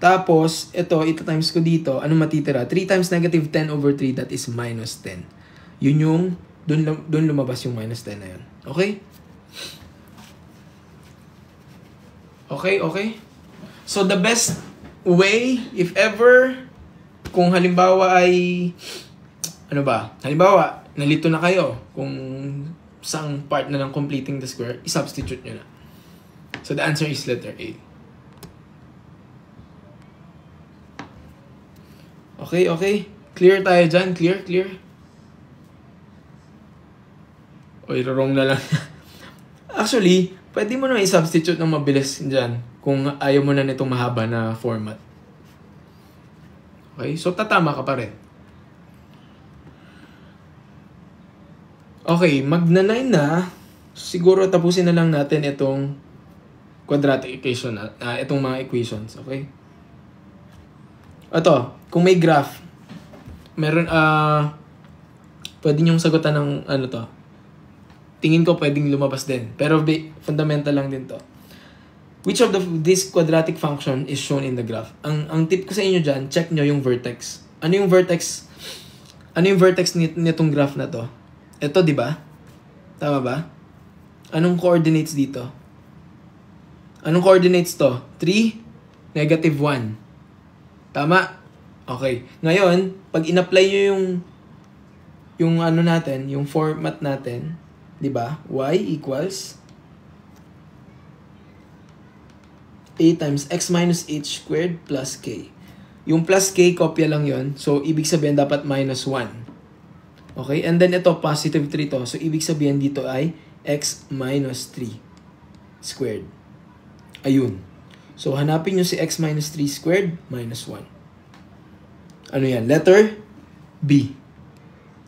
Tapos, ito times ko dito, anong matitira? 3 times negative 10 over 3, that is minus 10. Yun yung, dun lumabas yung minus 10 na yun. Okay? Okay? So, the best way, if ever, kung halimbawa ay, halimbawa, nalito na kayo, kung saang part na ng completing the square, i-substitute nyo na. So, the answer is letter A. Okay. Clear tayo dyan. Clear. O, wrong na lang. Actually, pwede mo na i-substitute ng mabilis dyan kung ayaw mo na nitong mahaba na format. Okay? So, tatama ka pa rin. Okay, magna-9 na. Siguro tapusin na lang natin itong quadratic equation, itong mga equations. Okay? Ito, kung may graph, meron, pwede niyong sagutan ng, tingin ko pwedeng lumabas din. Pero fundamental lang din to. Which of this quadratic function is shown in the graph? Ang tip ko sa inyo dyan, check nyo yung vertex. Ano yung vertex nitong graph na to? Ito, di ba? Tama ba? Anong coordinates dito? Anong coordinates to? 3, negative 1. Tama? Okay. Ngayon, pag in-apply nyo yung ano natin, yung format natin, di ba? Y equals A times X minus H squared plus K. Yung plus K, kopya lang yon. So, ibig sabihin dapat minus 1. Okay? And then ito, positive 3 to. So, ibig sabihin dito ay X minus 3 squared. Ayun. So, hanapin nyo si X minus 3 squared minus 1. Ano yan? Letter B.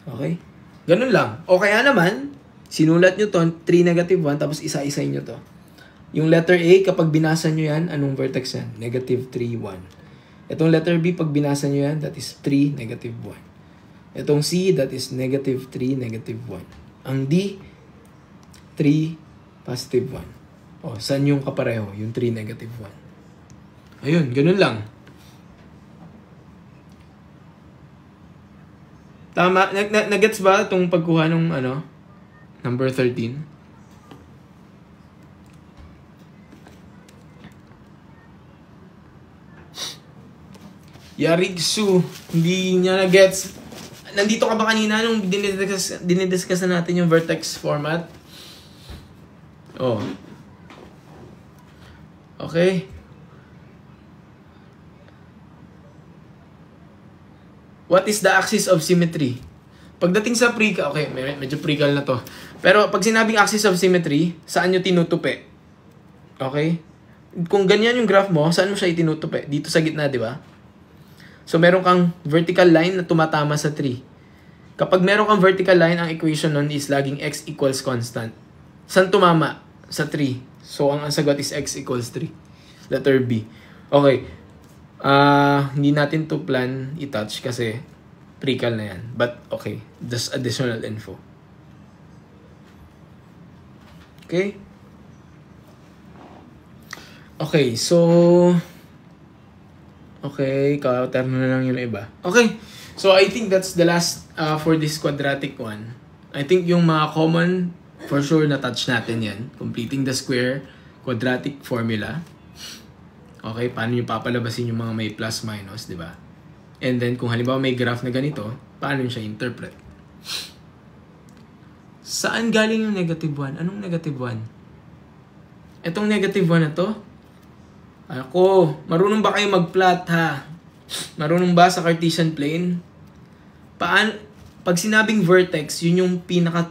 Okay? Ganun lang. O kaya naman, sinulat nyo to, 3 negative 1, tapos isa-isay nyo to. Yung letter A, kapag binasa nyo yan, anong vertex yan? Negative 3, 1. Itong letter B, pag binasa nyo yan, that is 3, negative 1. Itong C, that is negative 3, negative 1. Ang D, 3, positive 1. O, saan yung kapareho? Yung 3, negative 1. Ayun, ganun lang. Tama? Nagets ba itong pagkuha ng number 13? Yarigsu, hindi niya na-gets. Nandito ka ba kanina nung dinidiscuss natin yung vertex format? Oh. Okay. What is the axis of symmetry? Pagdating sa pre-cal, okay, medyo pre-cal na to. Pero pag sinabing axis of symmetry, saan nyo tinutupi? Okay? Kung ganyan yung graph mo, saan mo siya itinutupi? Dito sa gitna, di ba? So, meron kang vertical line na tumatama sa 3. Kapag meron kang vertical line, ang equation nun is laging x equals constant. Saan tumama? Sa 3. So, ang sagot is x equals 3. Letter B. Okay. Hindi natin to plan i-touch kasi pre-cal na yan. But, okay. Just additional info. Okay? Okay, so... Okay, ka-term na lang yung iba. Okay, so I think that's the last for this quadratic one. I think yung mga common, for sure na-touch natin yan. Completing the square, quadratic formula. Okay, paano nyo papalabasin yung mga may plus minus, di ba? And then, kung halimbawa may graph na ganito, paano nyo siya interpret? Saan galing yung negative 1? Anong negative 1? Etong negative 1 na to? Ako, marunong ba kayo mag-plot ha? Marunong ba sa Cartesian plane? Pag sinabing vertex, yun yung pinaka,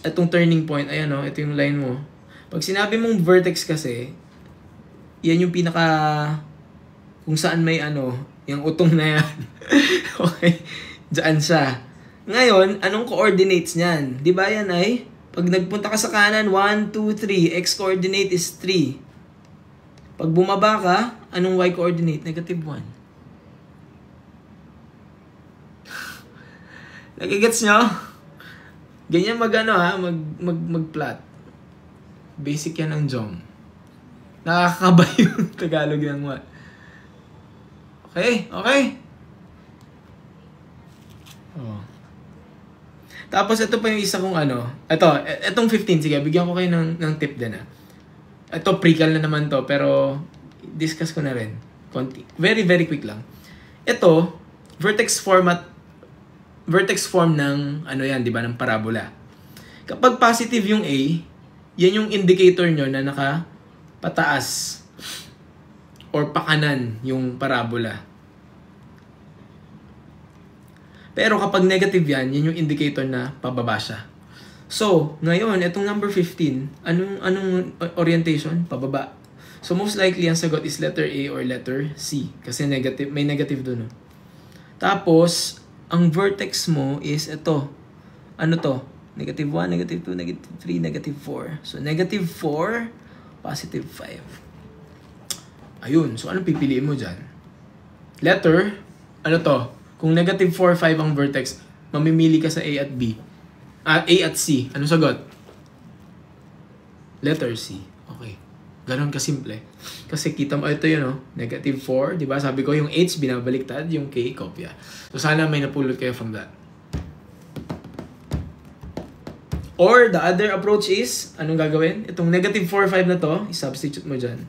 itong turning point, ayan o, ito yung line mo. Pag sinabi mong vertex kasi, yan yung pinaka, kung saan may yung utong na yan. Okay, dyan siya. Ngayon, anong coordinates niyan? Di ba yan ay, pag nagpunta ka sa kanan, 1, 2, 3, x coordinate is 3. Pag bumaba ka, anong y coordinate? Negative 1. Nagigets nyo? Ganyan mag-plot. Basic yan ng Jom. Nakakabay yung Tagalog ng what. Okay, okay. Oh. Tapos ito pa yung isa kong itong 15, sige, bigyan ko kayo ng tip din Ito, pre-cal na naman to, pero discuss ko na rin. Konti. Very, very quick lang. Ito, vertex form ng, yan, di ba, ng parabola. Kapag positive yung A, yan yung indicator nyo na nakapataas or pakanan yung parabola. Pero kapag negative yan yung indicator na pababa siya. So, ngayon, itong number 15, anong orientation? Pababa. So, most likely, ang sagot is letter A or letter C. Kasi negative, may negative doon. Tapos, ang vertex mo is ito. Ano to? Negative 1, negative 2, negative 3, negative 4. So, negative 4, positive 5. Ayun. So, anong pipiliin mo dyan? Letter, ano to? Kung negative 4, 5 ang vertex, mamimili ka sa A at B. A at C. Ano sagot? Letter C. Okay. Ganon kasimple. Kasi kita mo, ito yun, negative 4. Diba? Sabi ko, yung H binabaliktad, yung K, kopya. So, sana may napulot kayo from that. Or, the other approach is, anong gagawin? Itong negative 4, 5 na to, i-substitute mo dyan.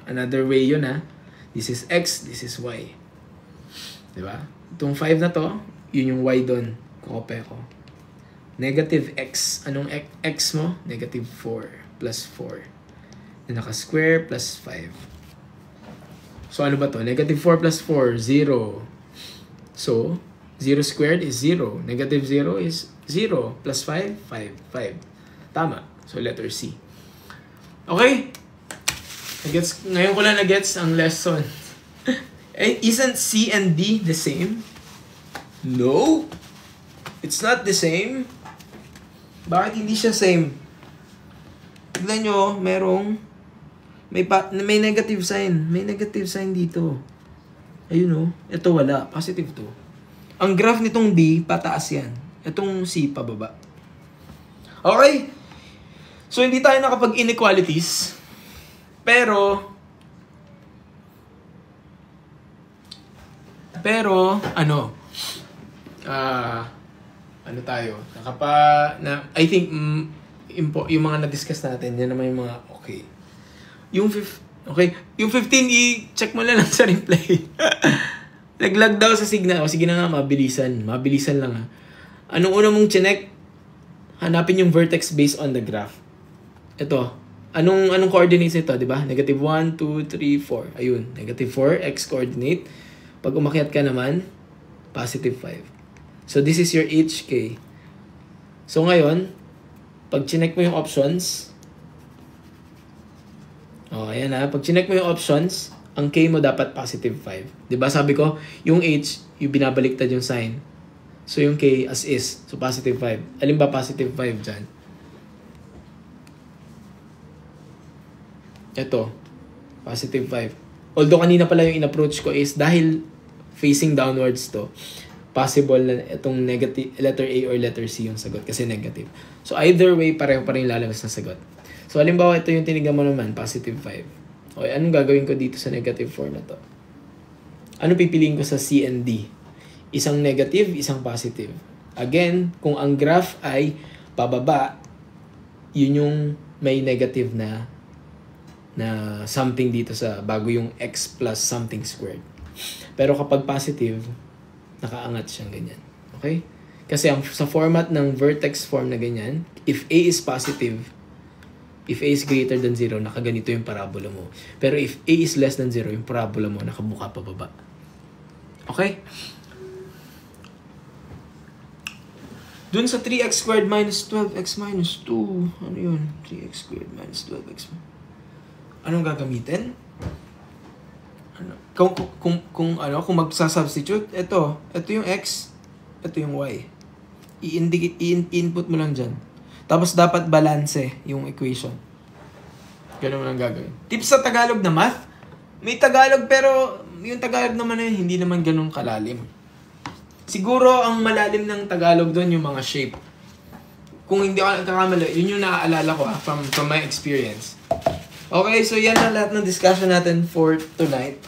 Another way yun, This is x, this is y. Diba? Itong 5 na to, yun yung y doon. Kukope ko. Negative x. Anong x mo? Negative 4 plus 4. Na naka-square plus 5. So, ano ba to? Negative 4 plus 4, 0. So, 0 squared is 0. Negative 0 is 0. Plus 5, 5. 5. Tama. So, letter C. Okay? Ngayon ko lang na-gets ang lesson. Isn't C and D the same? No. It's not the same. Bakit hindi siya same? Tignan nyo, may negative sign. May negative sign dito. Ayun o. Ito wala. Positive to. Ang graph nitong D, pataas yan. Itong C, pababa. Okay? So, hindi tayo nakapag-inequalities. Pero, ano tayo? I think, yung mga na-discuss natin, yan naman yung mga okay. Yung 15, i-check mo lang sa replay. Nag-lag daw sa signal. O, sige na nga, mabilisan. Mabilisan lang ha. Anong una mong chinek? Hanapin yung vertex based on the graph. Ito. Anong coordinates nito, di ba? Negative 1, 2, 3, 4. Ayun. Negative 4, x coordinate. Pag umakyat ka naman, positive 5. So, this is your HK. So, ngayon, pag chinek mo yung options, ayan ha. Pag chinek mo yung options, ang K mo dapat positive 5. Diba sabi ko, yung H, yung binabaliktad yung sign. So, yung K as is. So, positive 5. Alin ba positive 5 dyan? Ito. Positive 5. Although, kanina pala yung in-approach ko is dahil facing downwards to, possible na itong negative, letter A or letter C yung sagot kasi negative. So, either way, pareho pa rin lalabas na sagot. So, halimbawa, ito yung tinignan mo naman, positive 5. Okay, anong gagawin ko dito sa negative 4 na to? Ano pipiliin ko sa C and D? Isang negative, isang positive. Again, kung ang graph ay pababa, yun yung may negative na something dito sa bago yung x plus something squared. Pero kapag positive, nakaangat siyang ganyan. Okay? Kasi sa format ng vertex form na ganyan, if A is positive, if A is greater than 0, nakaganito yung parabola mo. Pero if A is less than 0, yung parabola mo nakabuka pababa. Okay? Dun sa 3x squared minus 12x minus 2, ano yun? 3x squared minus 12x. Anong gagamitin? Kung magsasubstitute, ito yung x, ito yung y. I-input mo lang dyan. Tapos dapat balance yung equation. Ganun mo lang gagawin. Tips sa Tagalog na math, may Tagalog pero yung Tagalog naman hindi naman ganun kalalim. Siguro ang malalim ng Tagalog doon yung mga shape. Kung hindi ako nagkakamali, yun yung naaalala ko from my experience. Okay, so yan ang lahat ng discussion natin for tonight.